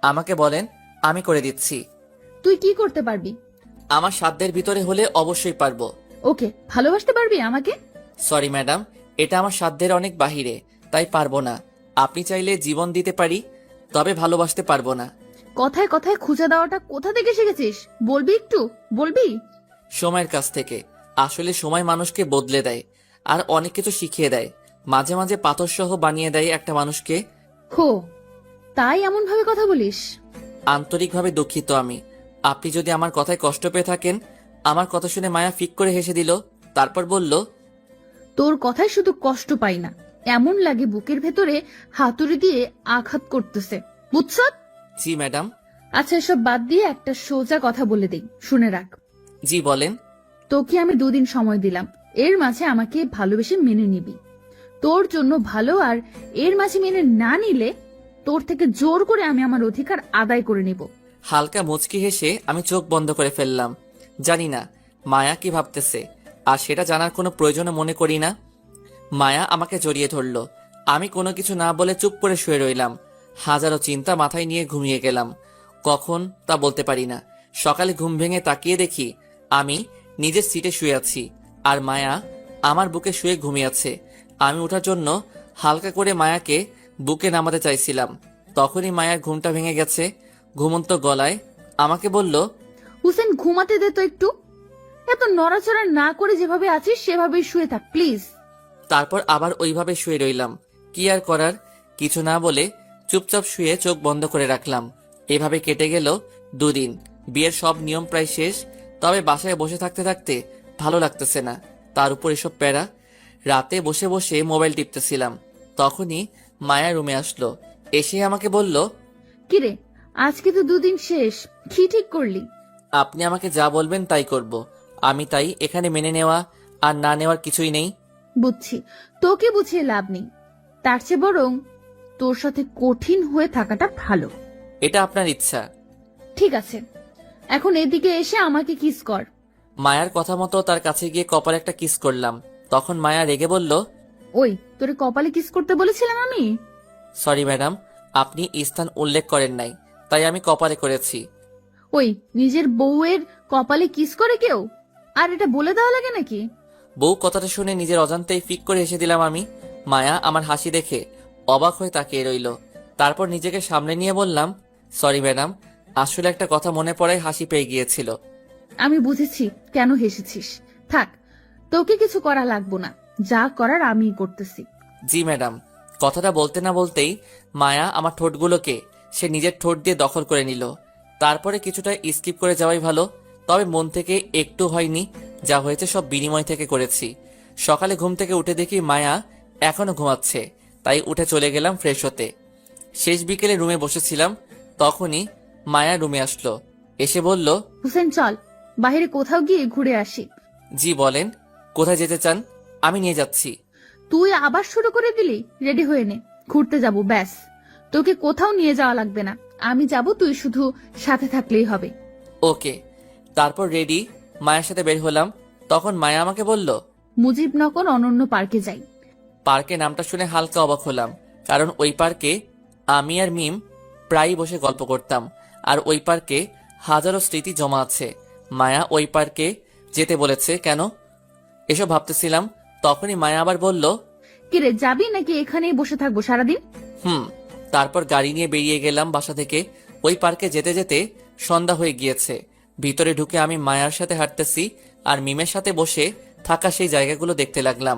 আমাকে বলেন, আমি করে দিচ্ছি। তুই কি করতে পারবি? আমার সাধ্যের ভিতরে হলে অবশ্যই পারবো। ওকে, ভালোবাসতে পারবি আমাকে? সরি ম্যাডাম, এটা আমার সাধ্যের অনেক বাহিরে, তাই পারবো না। আপনি চাইলে জীবন দিতে পারি, তবে ভালোবাসতে পারবো না। কথায় কথায় খুঁজা দেওয়াটা কোথা থেকে শিখেছিস? বলবি একটু, বলবি? সময়ের কাছ থেকে। আসলে সময় মানুষকে বদলে দেয় আর অনেক কিছু শিখিয়ে দেয়। মাঝে মাঝে পাথর সহ বানিয়ে দেয় একটা মানুষকে। হো, তাই এমন ভাবে কথা বলিস? আন্তরিকভাবে দুঃখিত আমি। আপনি যদি আমার কথায় কষ্ট পেয়ে থাকেন। আমার কথা শুনে মায়া ফিক করে হেসে দিল। তারপর বলল, তোর কথায় শুধু কষ্ট পাই না, এমন লাগে বুকের ভেতরে হাতুড়ি দিয়ে আঘাত করতেছে, বুঝছ? জি ম্যাডাম। আচ্ছা, এসব বাদ দিয়ে একটা সোজা কথা বলে দেই, শুনে রাখ। জি বলেন। তোকে আমি 2 দিন সময় দিলাম, এর মাঝে আমাকে ভালোবেসে মেনে নিবি। তোর জন্য ভালো, আর এর মাঝে মেনে না নিলে তোর থেকে জোর করে আমি আমার অধিকার আদায় করে নিব। হালকা মুচকি হেসে আমি চোখ বন্ধ করে ফেললাম। জানি না মায়া কি ভাবতেছে, আর সেটা জানার কোনো প্রয়োজনও মনে করি না। মায়া আমাকে জড়িয়ে ধরল। আমি কোনো কিছু না বলে চুপ করে শুয়ে রইলাম। হাজারো চিন্তা মাথায় নিয়ে ঘুমিয়ে গেলাম। কখন তা বলতে পারি না। সকালে ঘুম ভেঙে তাকিয়ে দেখি আমি নিজের সিটে শুয়ে আছি, আর মায়া আমার বুকে শুয়ে ঘুমিয়ে আছে। আমি ওঠার জন্য হালকা করে মায়াকে বুকে নামাতে চাইছিলাম, তখনই মায়ার ঘুমটা ভেঙে গেছে। ঘুমন্ত গলায় আমাকে বলল, হুসেন, ঘুমাতে দে তো একটু, এত নড়াচড়া না করে যেভাবে আছিস সেভাবেই শুয়ে থাক প্লিজ। তারপর আবার ওইভাবে শুয়ে রইলাম। কি আর করার, কিছু না বলে চুপচাপ শুয়ে চোখ বন্ধ করে রাখলাম। এভাবে কেটে গেল 2 দিন। বিয়ের সব নিয়ম প্রায় শেষ, তবে বাসায় বসে থাকতে থাকতে ভালো লাগতেছে না। তার উপর এসব প্যারা। রাতে বসে বসে মোবাইল টিপতেছিলাম, তখনই মায়া রুমে আসলো। এসে আমাকে বলল, কিরে, আজকে তো 2 দিন শেষ, কি ঠিক করলি? আপনি আমাকে যা বলবেন তাই করব। আমি তাই এখানে মেনে নেওয়া আর না নেওয়ার কিছুই নেই। বুঝছি, তোকে বুঝিয়ে লাভ নেই, তার চেয়ে বরং তোর সাথে কঠিন হয়ে থাকাটা ভালো। এটা আপনার ইচ্ছা। ঠিক আছে, এখন এদিকে এসে আমাকে কিস কর। মায়ার কথা মতো তার কাছে গিয়ে কপালে একটা কিস করলাম। তখন মায়া রেগে বলল, ওই, তোরে কপালে কিস করতে বলেছিলাম আমি? সরি ম্যাডাম, আপনি স্থান উল্লেখ করেন নাই, তাই আমি কপালে করেছি। ওই, নিজের বউয়ের কপালে কিস করে কেউ? আর এটা বলে দেওয়া লাগে নাকি? বউ কথাটা শুনে নিজের অজান্তেই ফিক করে হেসে দিলাম আমি। মায়া আমার হাসি দেখে অবাক হয়ে তাকিয়ে রইল। তারপর নিজেকে সামনে নিয়ে বললাম, সরি ম্যাডাম, আসলে একটা কথা মনে পড়ায় হাসি পেয়ে গিয়েছিল। আমি বুঝেছি কেন হেসেছিস। থাক, তোকে কিছু করা লাগবো না, যা করার আমিই করতেছি। জি ম্যাডাম। কথাটা বলতে না বলতেই মায়া আমার ঠোঁটগুলোকে সে নিজের ঠোঁট দিয়ে দখল করে নিল। তারপরে কিছুটা স্কিপ করে যাওয়াই ভালো, তবে মন থেকে একটু হয়নি। যা হয়েছে সব বিনিময় থেকে করেছি। সকালে ঘুম থেকে উঠে দেখি মায়া এখনো ঘুমাচ্ছে, তাই উঠে চলে গেলাম ফ্রেশ হতে। শেষ বিকেলে রুমে বসেছিলাম, তখনই মায়া রুমে আসলো। এসে বলল, হুসেন, চল বাইরে কোথাও গিয়ে ঘুরে আসি। জি বলেন, কোথায় যেতে চান? আমি নিয়ে যাচ্ছি। তুই আবার শুরু করে দিলি? রেডি হয়ে নে, ঘুরতে যাব ব্যাস। তোকে কোথাও নিয়ে যাওয়া লাগবে না, আমি যাব, তুই শুধু সাথে থাকলেই হবে। ওকে। তারপর রেডি মায়ের সাথে বের হলাম। তখন মায়া আমাকে বলল, মুজিবনগর অনন্য পার্কে যাই। পার্কে নামটা শুনে হালকা অবাক হলাম, কারণ ওই পার্কে আমি আর মিম প্রায়ই বসে গল্প করতাম, আর ওই পার্কে হাজারো স্মৃতি জমা আছে। মায়া ওই পার্কে যেতে বলেছে কেন, এসব ভাবতেছিলাম। তখনই মায়া আবার বলল, কিরে, যাবি নাকি এখানেই বসে থাকবো সারাদিন? তারপর গাড়ি নিয়ে বেরিয়ে গেলাম বাসা থেকে। ওই পার্কে যেতে যেতে সন্ধ্যা হয়ে গিয়েছে। ভিতরে ঢুকে আমি মায়ার সাথে হাঁটতেছি আর মিমের সাথে বসে থাকা সেই জায়গাগুলো দেখতে লাগলাম।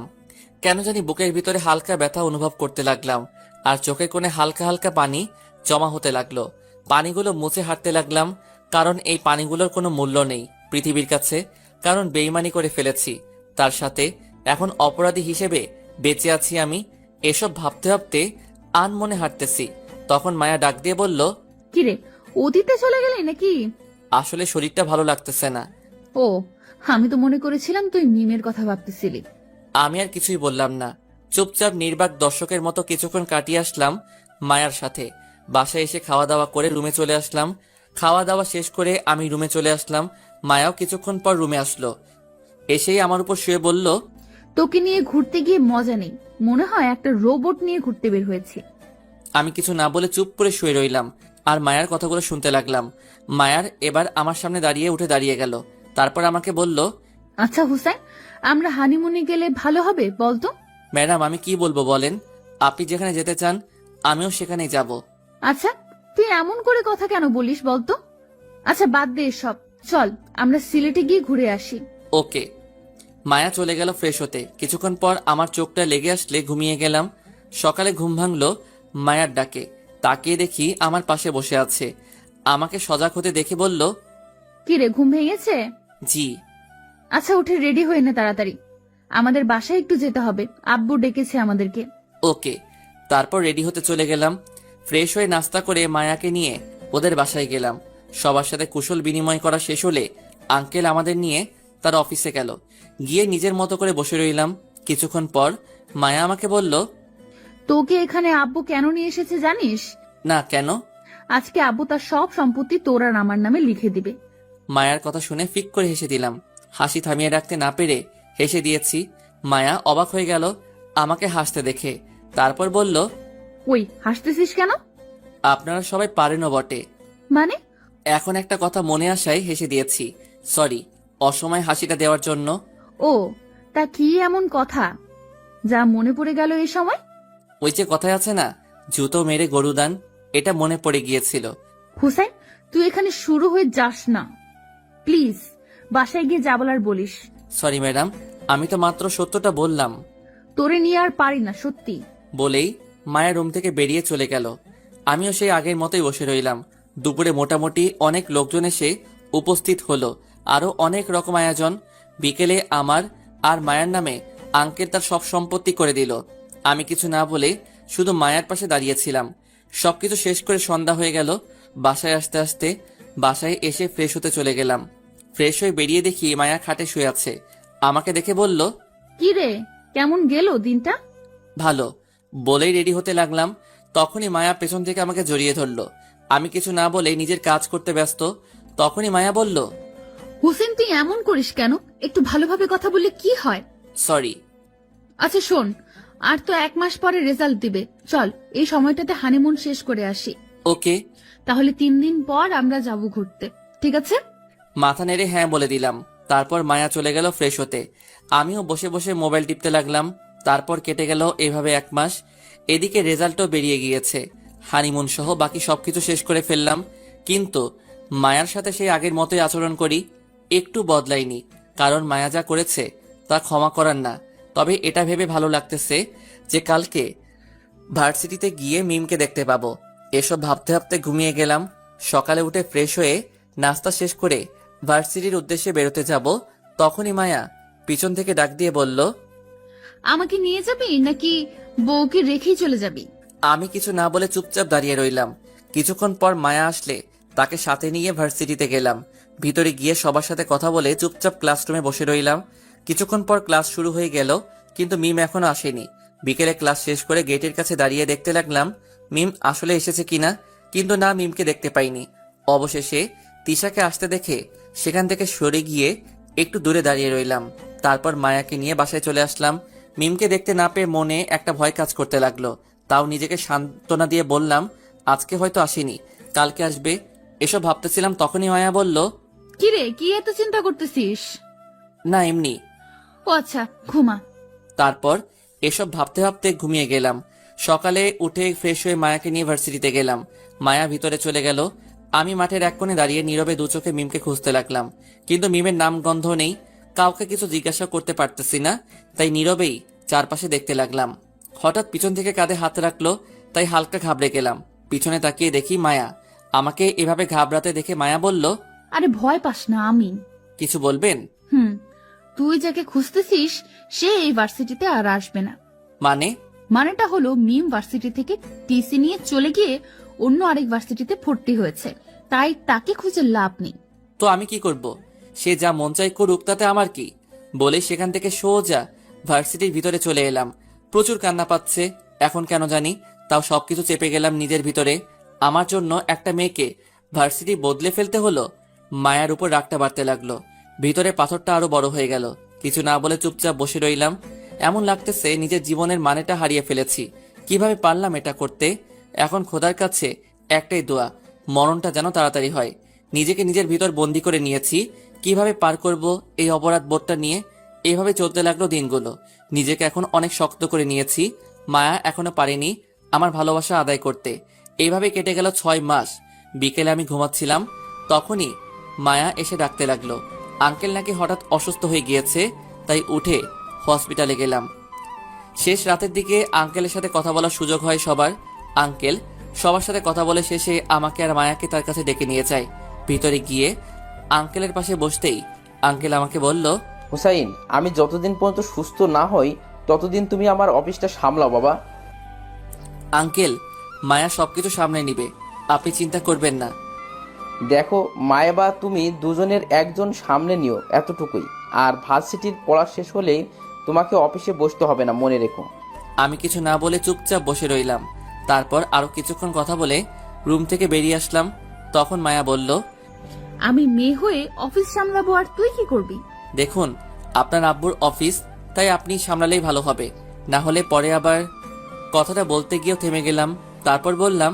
কেন জানি বুকের ভিতরে হালকা ব্যথা অনুভব করতে লাগলাম, আর চোখের কোণে হালকা হালকা পানি জমা হতে লাগলো। পানিগুলো মুছে হাঁটতে লাগলাম, কারণ এই পানিগুলোর কোনো মূল্য নেই পৃথিবীর কাছে, কারণ বেইমানি করে ফেলেছি তার সাথে। এখন অপরাধী হিসেবে বেঁচে আছি আমি। এসব ভাবতে ভাবতে আনমনে হাঁটতেছি। তখন মায়া ডাক দিয়ে বলল, কিরে, অতীতে চলে গেলি নাকি? আসলে শরীরটা ভালো লাগতেছে না। ও, আমি তো মনে করেছিলাম তুই মিমের কথা ভাবতেছিলি। আমি আর কিছুই বললাম না, চুপচাপ নির্বাক দর্শকের মতো কিছুক্ষণ কাটিয়ে আসলাম মায়ার সাথে। বাসায় এসে খাওয়া দাওয়া করে রুমে চলে আসলাম। খাওয়া দাওয়া শেষ করে আমি রুমে চলে আসলাম। মায়াও কিছুক্ষণ পর রুমে আসলো। এসেই আমার উপর শুয়ে বলল, তোকে নিয়ে ঘুরতে গিয়ে মজা নেই, মনে হয় একটা রোবট নিয়ে ঘুরতে বের হয়েছে। আমি কিছু না বলে চুপ করে শুয়ে রইলাম আর মায়ার কথাগুলো শুনতে লাগলাম। মায়ার এবার আমার সামনে উঠে দাঁড়িয়ে গেল। তারপর আমাকে বলল, আচ্ছা হুসাইন, আমরা হানিমুনে গেলে ভালো হবে বলতো? ম্যাডাম আমি কি বলবো বলেন, আপনি যেখানে যেতে চান আমিও সেখানেই যাব। আচ্ছা, তুই এমন করে কথা কেন বলিস বলতো? আচ্ছা বাদ দে সব, চল আমরা সিলেটে গিয়ে ঘুরে আসি। ওকে। মায়া চলে গেল ফ্রেশ হতে। কিছুক্ষণ পর আমার চোখটা লেগে আসলে ঘুমিয়ে গেলাম। সকালে ঘুম ভাঙলো মায়ার ডাকে। তাকিয়ে দেখি আমার পাশে বসে আছে। আমাকে সজাগ হতে দেখে বলল, কিরে, ঘুম ভেঙেছে? জি। আচ্ছা উঠে রেডি হয়ে নে তাড়াতাড়ি, আমাদের বাসায় একটু যেতে হবে, আব্বু ডেকেছে আমাদেরকে। ওকে। তারপর রেডি হতে চলে গেলাম। ফ্রেশ হয়ে নাস্তা করে মায়াকে নিয়ে ওদের বাসায় গেলাম। সবার সাথে কুশল বিনিময় করা শেষ হলে আঙ্কেল আমাদের নিয়ে তার অফিসে গেল। গিয়ে নিজের মতো করে বসে রইলাম। কিছুক্ষণ পর মায়া আমাকে বলল, তোকে এখানে আব্বু কেন নিয়ে এসেছে জানিস? না কেন? আজকে আব্বু তার সব সম্পত্তি তোর আর আমার নামে লিখে দিবে। মায়ার কথা শুনে ফিক করে হেসে দিলাম। হাসি থামিয়ে রাখতে না পেরে হেসে দিয়েছি। মায়া অবাক হয়ে গেল আমাকে হাসতে দেখে। তারপর বলল, ওই হাসতেছিস কেন? আপনারা সবাই পারেনও বটে। মানে? এখন একটা কথা মনে আসায় হেসে দিয়েছি। সরি অসময় হাসিটা দেওয়ার জন্য। ও, তা কি এমন কথা যা মনে পড়ে গেল এই সময়? ওই যে কথায় আছে না, জুতো মেরে গরু দান, এটা মনে পড়ে গিয়েছিল। হুসাইন, তুই এখানে শুরু হয়ে যাস না প্লিজ, বাসায় গিয়ে যা বলার বলিস। সরি ম্যাডাম, আমি তো মাত্র সত্যটা বললাম। তোরে নিয়ে আর পারি না সত্যি। বলেই মায়া রুম থেকে বেরিয়ে চলে গেল। আমিও সেই আগের মতোই বসে রইলাম। দুপুরে মোটামুটি অনেক লোকজন এসে উপস্থিত হলো, আরো অনেক রকম আয়োজন। বিকেলে আমার আর মায়ার নামে আঙ্কেল তার সব সম্পত্তি করে দিল। আমি কিছু না বলে শুধু মায়ার পাশে দাঁড়িয়েছিলাম। সবকিছু শেষ করে সন্ধ্যা হয়ে গেল। বাসায় আসতে আসতে বাসায় এসে ফ্রেশ হতে চলে গেলাম। ফ্রেশ হয়ে বেরিয়ে দেখি মায়া খাটে শুয়ে আছে। আমাকে দেখে বলল, কি রে, কেমন গেল দিনটা? ভালো। বলেই রেডি হতে লাগলাম। তখনই মায়া পেছন থেকে আমাকে জড়িয়ে ধরলো। আমি কিছু না বলে নিজের কাজ করতে ব্যস্ত। তখনই মায়া বলল, হুসেন তুই এমন করিস কেন? একটু ভালোভাবে কথা বললে কি হয়? সরি। আচ্ছা শোন, আর তো 1 মাস পরে রেজাল্ট দিবে, চল এই সময়টাতে হানিমুন শেষ করে আসি। ওকে। তাহলে 3 দিন পর আমরা যাব ঘুরতে, ঠিক আছে? মাথা নেড়ে হ্যাঁ বলে দিলাম। তারপর মায়া চলে গেল ফ্রেশ হতে। আমিও বসে বসে মোবাইল টিপতে লাগলাম। তারপর কেটে গেল এভাবে 1 মাস। এদিকে রেজাল্টও বেরিয়ে গিয়েছে। হানিমুন সহ বাকি সবকিছু শেষ করে ফেললাম। কিন্তু মায়ার সাথে সেই আগের মতোই আচরণ করি, একটু বদলাইনি। কারণ মায়া যা করেছে তা ক্ষমা করার না। তবে এটা ভেবে ভালো লাগতেছে যে কালকে ভার্সিটিতে গিয়ে মিমকে দেখতে পাবো। এসব ভাবতে ভাবতে ঘুমিয়ে গেলাম। সকালে উঠে ফ্রেশ হয়ে নাস্তা শেষ করে ভার্সিটির উদ্দেশ্যে বেরোতে যাব। তখনই মায়া পিছন থেকে ডাক দিয়ে বলল, আমাকে নিয়ে যাবি নাকি বউকে রেখেই চলে যাবি? আমি কিছু না বলে চুপচাপ দাঁড়িয়ে রইলাম। কিছুক্ষণ পর মায়া আসলে তাকে সাথে নিয়ে ভার্সিটিতে গেলাম। ভিতরে গিয়ে সবার সাথে কথা বলে চুপচাপ ক্লাসরুমে বসে রইলাম। কিছুক্ষণ পর ক্লাস শুরু হয়ে গেল, কিন্তু মিম এখনো আসেনি। বিকেলে ক্লাস শেষ করে গেটের কাছে দাঁড়িয়ে দেখতে লাগলাম মিম আসলে এসেছে কিনা, কিন্তু না, মিমকে দেখতে পাইনি। অবশেষে তিশাকে আসতে দেখে সেখান থেকে সরে গিয়ে একটু দূরে দাঁড়িয়ে রইলাম। তারপর মায়াকে নিয়ে বাসায় চলে আসলাম। মিমকে দেখতে না পেয়ে মনে একটা ভয় কাজ করতে লাগলো। তাও নিজেকে সান্ত্বনা দিয়ে বললাম, আজকে হয়তো আসেনি, কালকে আসবে। এসব ভাবতেছিলাম, তখনই মায়া বলল, কিরে, কি এত চিন্তা করতেছিস? না এমনি। ও আচ্ছা, ঘুমা। তারপর এসব ভাবতে ভাবতে ঘুমিয়ে গেলাম। সকালে উঠে ফ্রেশ হয়ে মায়াকে নিয়ে ভার্সিটিতে গেলাম। মায়া ভিতরে চলে গেল। আমি মাঠের এক কোণে দাঁড়িয়ে নীরবে দু চোখে মিমকে খুঁজতে লাগলাম, কিন্তু মিমের নাম গন্ধ নেই। কাউকে কিছু জিজ্ঞাসা করতে পারতেছি না, তাই নীরবেই চারপাশে দেখতে লাগলাম। হঠাৎ পিছন থেকে কাঁধে হাত রাখলো, তাই হালকা ঘাবড়ে গেলাম। পিছনে তাকিয়ে দেখি মায়া। আমাকে এভাবে ঘাবড়াতে দেখে মায়া বলল, আরে ভয় পাস না, আমি। কিছু বলবেন? তুই যাকে খুঁজতেছিস সে এই ভার্সিটিতে আর আসবে না। মানেটা হলো মিম ভার্সিটি থেকে টিসি নিয়ে চলে গিয়ে অন্য আরেক ভার্সিটিতে ভর্তি হয়েছে, তাই তাকে খুঁজে লাভ নেই। তো আমি কি করব? সে যা মন চাই করুক, তাতে আমার কি? বলে সেখান থেকে সোজা ভার্সিটির ভিতরে চলে এলাম। প্রচুর কান্না পাচ্ছে এখন কেন জানি, তাও সবকিছু চেপে গেলাম নিজের ভিতরে। আমার জন্য একটা মেয়েকে ভার্সিটি বদলে ফেলতে হলো। মায়ার উপর রাগটা বাড়তে লাগলো। ভিতরে পাথরটা আরো বড় হয়ে গেল। কিছু না বলে চুপচাপ বসে রইলাম। এমন লাগতেছে নিজের জীবনের মানেটা হারিয়ে ফেলেছি। কিভাবে পারলাম এটা করতে? এখন খোদার কাছে একটাই দোয়া, মরণটা যেন তাড়াতাড়ি হয়। নিজেকে নিজের ভিতর বন্দি করে নিয়েছি। কিভাবে পার করব এই অপরাধ বোধটা নিয়ে? এভাবে চলতে লাগলো দিনগুলো। নিজেকে এখন অনেক শক্ত করে নিয়েছি। মায়া এখনো পারেনি আমার ভালোবাসা আদায় করতে। এইভাবে কেটে গেল 6 মাস। বিকেলে আমি ঘুমাচ্ছিলাম, তখনই মায়া এসে ডাকতে লাগলো। আঙ্কেল নাকি হঠাৎ অসুস্থ হয়ে গিয়েছে, তাই উঠে হসপিটালে গেলাম। শেষ রাতের দিকে আঙ্কেলের সাথে কথা বলার সুযোগ হয় সবার। আঙ্কেল সবার সাথে কথা বলে শেষে আমাকে আর মায়াকে তার কাছে ডেকে নিয়ে যায়। ভিতরে গিয়ে আঙ্কেলের পাশে বসতেই আঙ্কেল আমাকে বলল, হুসাইন, আমি যতদিন পর্যন্ত সুস্থ না হই ততদিন তুমি আমার অফিসটা সামলাও বাবা। আঙ্কেল, মায়া সবকিছু সামনে নিবে, আপনি চিন্তা করবেন না। দেখো মায়া বা তুমি দুজনের একজন সামনে নিও, এতটুকুই। আর ভার্সিটির পড়া শেষ হলেই তোমাকে অফিসে বসতে হবে না, মনে রেখো। আমি কিছু না বলে চুপচাপ বসে রইলাম। তারপর আরো কিছুক্ষণ কথা বলে রুম থেকে বেরিয়ে আসলাম। তখন মায়া বলল, আমি মেয়ে হয়ে অফিস সামলাবো আর তুই কি করবি? দেখুন, আপনার আব্বুর অফিস, তাই আপনি সামলালেই ভালো হবে, না হলে পরে আবার। কথাটা বলতে গিয়েও থেমে গেলাম। তারপর বললাম,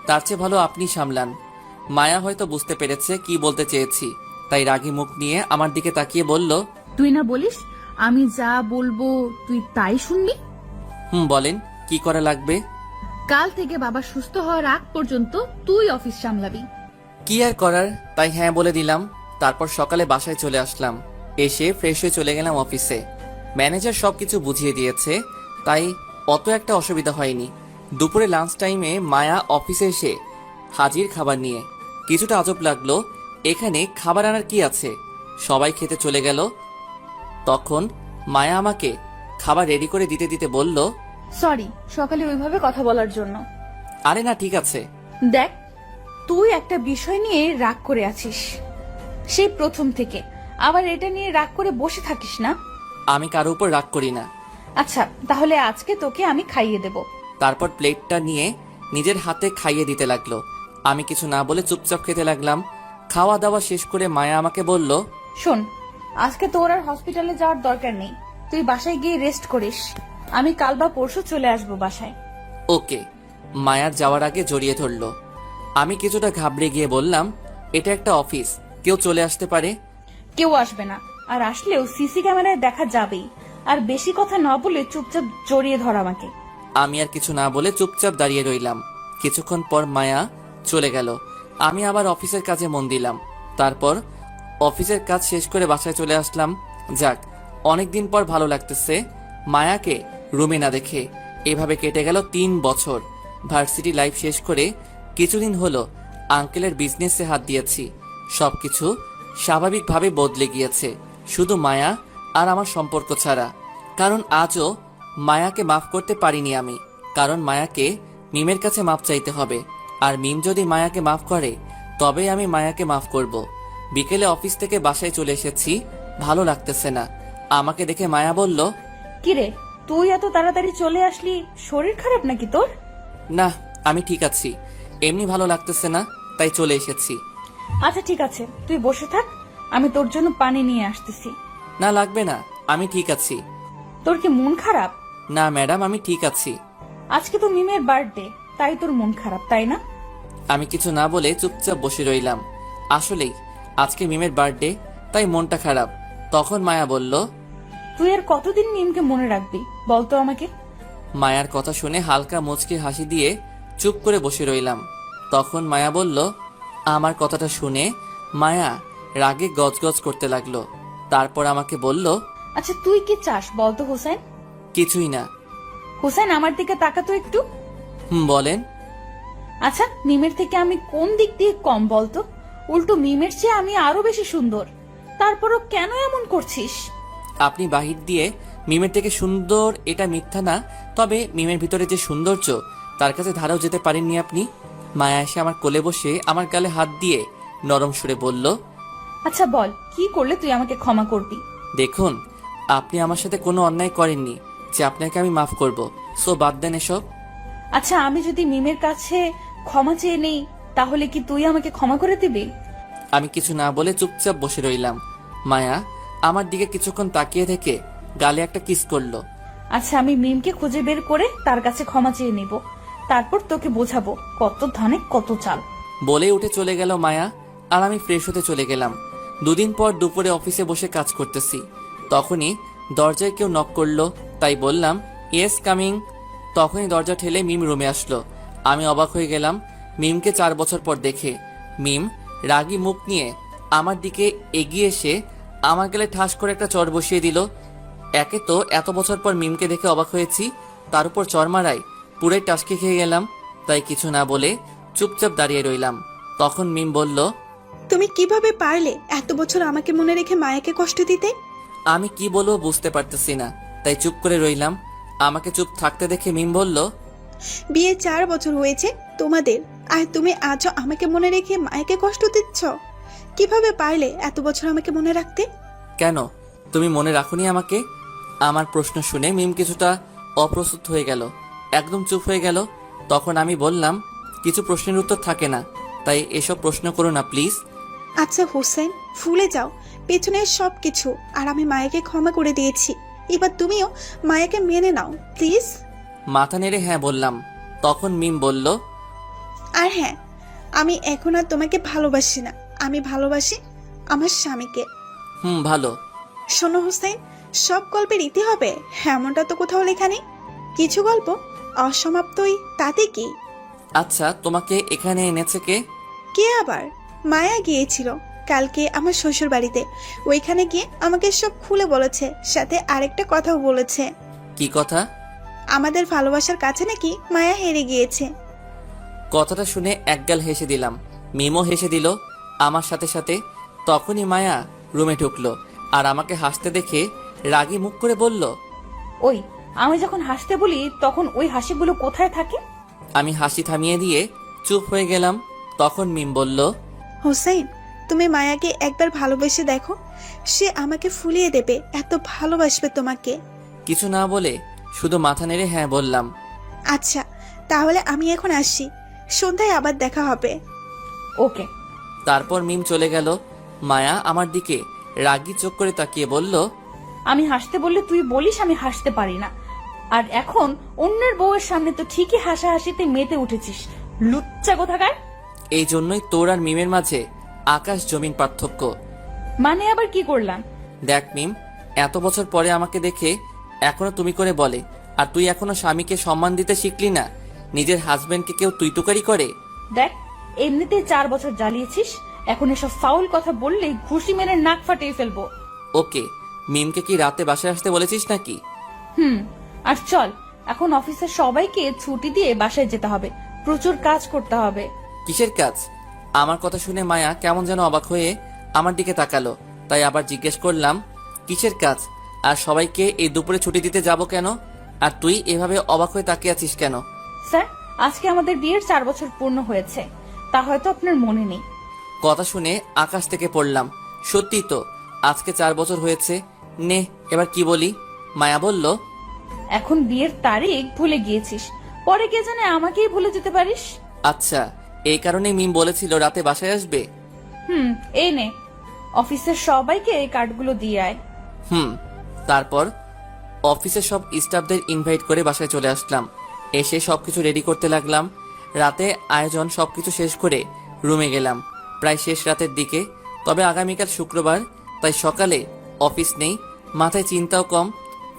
তার চেয়ে ভালো আপনি সামলান। মায়া হয়তো বুঝতে পেরেছে কি বলতে চেয়েছি, তাই রাগী মুখ নিয়ে আমার দিকে তাকিয়ে বলল, তুই না বলিস আমি যা বলবো তুই তাই শুনবি? বলেন কি করা লাগবে? কাল থেকে বাবা সুস্থ হওয়ার আগ পর্যন্ত তুই অফিস সামলাবি। কি আর করার, তাই হ্যাঁ বলে দিলাম। তারপর সকালে বাসায় চলে আসলাম। এসে ফ্রেশ হয়ে চলে গেলাম অফিসে। ম্যানেজার সবকিছু বুঝিয়ে দিয়েছে, তাই অত একটা অসুবিধা হয়নি। দুপুরে লাঞ্চ টাইমে মায়া অফিসে এসে হাজির খাবার নিয়ে। কিছুটা আজব লাগলো, এখানে খাবার আনার কি আছে? সবাই খেতে চলে গেল। তখন মায়া আমাকে খাবার রেডি করে দিতে দিতে বলল, সরি সকালে ওইভাবে কথা বলার জন্য। আরে না, ঠিক আছে। দেখ, তুই একটা বিষয় নিয়ে রাগ করে আছিস সেই প্রথম থেকে, আবার এটা নিয়ে রাগ করে বসে থাকিস না। আমি কারো উপর রাগ করি না। আচ্ছা তাহলে আজকে তোকে আমি খাইয়ে দেব। তারপর প্লেটটা নিয়ে নিজের হাতে খাইয়ে দিতে লাগলো। আমি কিছু না বলে চুপচাপ খেতে লাগলাম। খাওয়া দাওয়া শেষ করে মায়া আমাকে বলল, শোন, আজকে তোর আর হসপিটালে যাওয়ার দরকার নেই, তুই বাসায় গিয়ে রেস্ট করিস। আমি কাল বা পরশু চলে আসবো বাসায়। ওকে। মায়ার যাওয়ার আগে জড়িয়ে ধরলো। আমি কিছুটা ঘাবড়ে গিয়ে বললাম, এটা একটা অফিস, কেউ চলে আসতে পারে। কেউ আসবে না, আর আসলেও সিসি ক্যামেরায় দেখা যাবেই। আর বেশি কথা না বলে চুপচাপ জড়িয়ে ধর আমাকে। আমি আর কিছু না বলে চুপচাপ দাঁড়িয়ে রইলাম। কিছুক্ষণ পর মায়া চলে গেল। আমি আবার অফিসের কাজে মন দিলাম। তারপর অফিসের কাজ শেষ করে বাসায় চলে আসলাম। যাক, অনেকদিন পর ভালো লাগতেছে মায়াকে রুমে না দেখে। এভাবে কেটে গেল 3 বছর। ভার্সিটি লাইফ শেষ করে কিছুদিন হলো আঙ্কেলের বিজনেসে হাত দিয়েছি। সবকিছু স্বাভাবিকভাবে বদলে গিয়েছে, শুধু মায়া আর আমার সম্পর্ক ছাড়া। কারণ আজও মায়াকে মাফ করতে পারিনি আমি, কারণ মায়াকে মিমের কাছে মাফ চাইতে হবে। আর মিম যদি মায়াকে মাফ করে, তবেই আমি মায়াকে মাফ করব। বিকেলে অফিস থেকে বাসায় চলে এসেছি, ভালো লাগতেছে না। আমাকে দেখে মায়া বলল, কিরে তুই এত তাড়াতাড়ি চলে আসলি, শরীর খারাপ নাকি তোর? না, আমি ঠিক আছি। এমনি ভালো লাগতেছে না, তাই চলে এসেছি। আচ্ছা ঠিক আছে, তুই বসে থাক, আমি তোর জন্য পানি নিয়ে আসতেছি। না লাগবে না, আমি ঠিক আছি। তোর কি মন খারাপ? না ম্যাডাম, আমি ঠিক আছি। আজকে তো মিমের বার্থডে, তাই তোর মন খারাপ, তাই না? আমি কিছু না বলে চুপচাপ বসে রইলাম। আসলেই আজকে মিমের বার্থডে, তাই মনটা খারাপ। তখন মায়া বলল, তুই আর কতদিন মিমকে মনে রাখবি বলতো আমাকে? মায়ার কথা শুনে হালকা মুচকি হাসি দিয়ে চুপ করে বসে রইলাম। তখন মায়া বলল, আমার কথাটা শুনে মায়া রাগে গজগজ করতে লাগলো। তারপর আমাকে বলল, আচ্ছা তুই কি চাস বলতো হোসেন? কিছুই না। হোসেন আমার দিকে তাকাতো একটু। বলেন। আচ্ছা মিমের থেকে আমি কোন দিক দিয়ে কম বলতো? উল্টো মিমের চেয়ে আমি আরো বেশি সুন্দর, তারপরও কেন এমন করছিস? আপনি বাহির দিয়ে মিমের থেকে সুন্দর এটা মিথ্যা না, তবে মিমের ভিতরে যে সৌন্দর্য তার কাছে ধারাও যেতে পারেননি আপনি। মায়া এসে আমার কোলে বসে আমার গালে হাত দিয়ে নরম সুরে বলল, আচ্ছা বল, কি করলে তুই আমাকে ক্ষমা করবি? দেখুন, আপনি আমার সাথে কোনো অন্যায় করেননি যে আপনাকে আমি মাফ করব, সো বাদ দেন এসব। আচ্ছা আমি যদি মিমের কাছে ক্ষমা চেয়ে নেই, তাহলে কি তুই আমাকে ক্ষমা করে দিবি? আমি কিছু না বলে চুপচাপ বসে রইলাম। মায়া আমার দিকে কিছুক্ষণ তাকিয়ে থেকে গালে একটা কিস করলো। আচ্ছা আমি মিমকে খুঁজে বের করে তার কাছে ক্ষমা চেয়ে নিব, তারপর তোকে বোঝাবো কত ধানে কত চাল। বলে উঠে চলে গেল মায়া, আর আমি ফ্রেশ হতে চলে গেলাম। দুদিন পর দুপুরে অফিসে বসে কাজ করতেছি। তখনই দরজায় কেউ নক করলো, তাই বললাম, ইয়েস কামিং। তখনই দরজা ঠেলে মিম রুমে আসলো। আমি অবাক হয়ে গেলাম মিমকে 4 বছর পর দেখে। মিম রাগী মুখ নিয়ে আমার দিকে এগিয়ে এসে আমার গালে ঠাস করে একটা চড় বসিয়ে দিল। একে তো এত বছর পর মিমকে দেখে অবাক হয়েছি, তার উপর চড় মারায় পুরাই টাসকে খেয়ে গেলাম। তাই কিছু না বলে চুপচাপ দাঁড়িয়ে রইলাম। তখন মিম বলল, তুমি কিভাবে পারলে এত বছর আমাকে মনে রেখে মায়াকে কষ্ট দিতে? আমি কি বলবো বুঝতে পারতেছি না, তাই চুপ করে রইলাম। আমাকে চুপ থাকতে দেখে মিম বলল, বিয়ে 4 বছর হয়েছে তোমাদের, আর তুমি আজও আমাকে মনে রেখে মায়াকে কষ্ট দিচ্ছ? কিভাবে পারলে এত বছর আমাকে মনে রাখতে? কেন তুমি মনে রাখোনি আমাকে? আমার প্রশ্ন শুনে মিম কিছুটা অপ্রস্তুত হয়ে গেল, একদম চুপ হয়ে গেল। তখন আমি বললাম, কিছু প্রশ্নের উত্তর থাকে না, তাই এসব প্রশ্ন করো না প্লিজ। আচ্ছা হোসেন, ভুলে যাও পেছনের সব কিছু, আর আমি মায়াকে ক্ষমা করে দিয়েছি। এবার তুমিও মায়াকে মেনে নাও প্লিজ। মাথা নেড়ে হ্যাঁ বললাম। তখন মিম বলল, আর হ্যাঁ, আমি এখন আর তোমাকে ভালোবাসি না, আমি ভালোবাসি আমার স্বামীকে। ভালো। শোনো হোসেন, সব গল্পের ইতি হবে এমনটা তো কোথাও লেখা নেই। কিছু গল্প অসমাপ্তই, তাতে কি? আচ্ছা, তোমাকে এখানে এনেছে কে? কে আবার? মায়া গিয়েছিল কালকে আমার শ্বশুর বাড়িতে, ওইখানে গিয়ে আমাকে সব খুলে বলেছে, সাথে আরেকটা কথাও বলেছে। কি কথা? আমাদের ভালোবাসার কাছে নাকি মায়া হেরে গিয়েছে। কথাটা শুনে একগাল হেসে দিলাম। মিমও হেসে দিল আমার সাথে সাথে। তখনই মায়া রুমে ঢুকলো, আর আমাকে হাসতে দেখে রাগী মুখ করে বলল, ওই আমি যখন হাসতে বলি তখন ওই হাসিগুলো কোথায় থাকে? আমি হাসি থামিয়ে দিয়ে চুপ হয়ে গেলাম। তখন মিম বলল, হোসেন, তুমি মায়াকে একবার ভালোবেসে দেখো, সে আমাকে ফুলিয়ে দেবে, এত ভালোবাসবে তোমাকে। কিছু না বলে শুধু মাথা নেড়ে হ্যাঁ বললাম। আচ্ছা তাহলে আমি এখন আসি, সন্ধ্যায় আবার দেখা হবে। ওকে। তারপর মিম চলে গেল। মায়া আমার দিকে রাগী চোখ করে তাকিয়ে বলল, আমি হাসতে বললে তুই বলিস আমি হাসতে পারি না, আর এখন অন্যের বউয়ের সামনে তো ঠিকই হাসাহাসিতে মেতে উঠেছিস, লুচ্চা কোথাকার। এই জন্যই তোর আর মিমের মাঝে আকাশ জমিন পার্থক্য। মানে আবার কি করলাম? দেখ মিম, এত বছর পরে আমাকে দেখে এখনো তুমি করে বলে, আর তুই এখনো স্বামীকে সম্মান দিতে শিখলি না। নিজের হাজবেন্ডকে কেউ তুই তুকারি করে? দেখ, এমনিতেই 4 বছর জ্বালিয়েছিস, এখন এসব ফাউল কথা বললেই ঘুষি মেরে নাক ফাটিয়ে ফেলবো। ওকে, মিমকে কি রাতে বাসায় আসতে বলেছিস নাকি? আর চল, এখন অফিসের সবাইকে ছুটি দিয়ে বাসায় যেতে হবে, প্রচুর কাজ করতে হবে। কিসের কাজ? আমার কথা শুনে মায়া কেমন যেন অবাক হয়ে আমার দিকে তাকালো। তাই আবার জিজ্ঞেস করলাম, কিসের কাজ? আর সবাইকে এই দুপুরে ছুটি দিতে যাব কেন? আর তুই এভাবে অবাক হয়ে তাকিয়ে আছিস কেন? স্যার, আজকে আমাদের বিয়ের 4 বছর পূর্ণ হয়েছে, তা হয়তো আপনার মনে নেই। কথা শুনে আকাশ থেকে পড়লাম। সত্যি তো, আজকে 4 বছর হয়েছে। নে, এবার কি বলি? মায়া বলল, এখন বিয়ের তারিখ ভুলে গিয়েছিস, পরে কে জানে আমাকেই ভুলে যেতে পারিস। আচ্ছা, এই কারণে মিম বলেছিল রাতে বাসায় আসবে। এই নে, অফিসের সবাইকে এই কার্ডগুলো দিয়ে আয়। তারপর অফিসের সব স্টাফদের ইনভাইট করে বাসায় চলে আসলাম। এসে সবকিছু রেডি করতে লাগলাম। রাতে আয়োজন সবকিছু শেষ করে রুমে গেলাম প্রায় শেষ রাতের দিকে। তবে আগামীকাল শুক্রবার, তাই সকালে অফিস নেই, মাথায় চিন্তাও কম।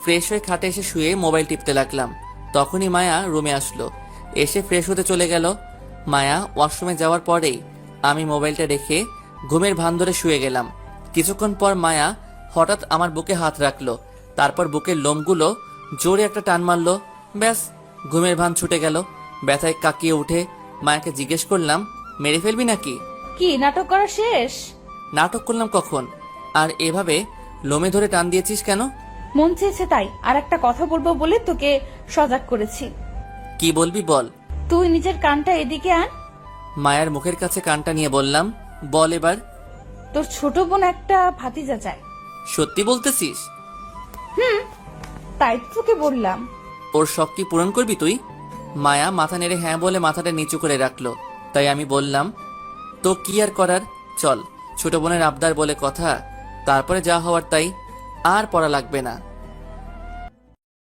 ফ্রেশ হয়ে খাটে এসে শুয়ে মোবাইল টিপতে লাগলাম। তখনই মায়া রুমে আসলো, এসে ফ্রেশ হতে চলে গেল। মায়া ওয়াশরুমে যাওয়ার পরেই আমি মোবাইলটা রেখে ঘুমের ভান ধরে শুয়ে গেলাম। কিছুক্ষণ পর মায়া হঠাৎ আমার বুকে হাত রাখলো, তারপর বুকের লোমগুলো জোরে একটা টান মারলো। ব্যাস, ঘুমের ভান ছুটে গেল। ব্যথায় কাকিয়ে উঠে মায়াকে জিজ্ঞেস করলাম, মেরে ফেলবি নাকি? কি নাটক করা শেষ? নাটক করলাম কখন? আর এভাবে লোমে ধরে টান দিয়েছিস কেন? মন চেয়েছে তাই। আর একটা কথা বলবো বলে তোকে সজাগ করেছি। কি বলবি বল। তুই নিজের কানটা এদিকে আন। মায়ার মুখের কাছে কানটা নিয়ে বললাম, বল এবার। তোর ছোট বোন একটা ভাতিজা চায়। সত্যি বলতেছিস? তাই তো তোকে বললাম। ওর শখ কি পূরণ করবি তুই? মায়া মাথা নেড়ে হ্যাঁ বলে মাথাটা নিচু করে রাখলো। তাই আমি বললাম, তো কি আর করার, চল। ছোট বোনের আবদার বলে কথা, তারপরে যা হওয়ার তাই। আর পড়া লাগবে না।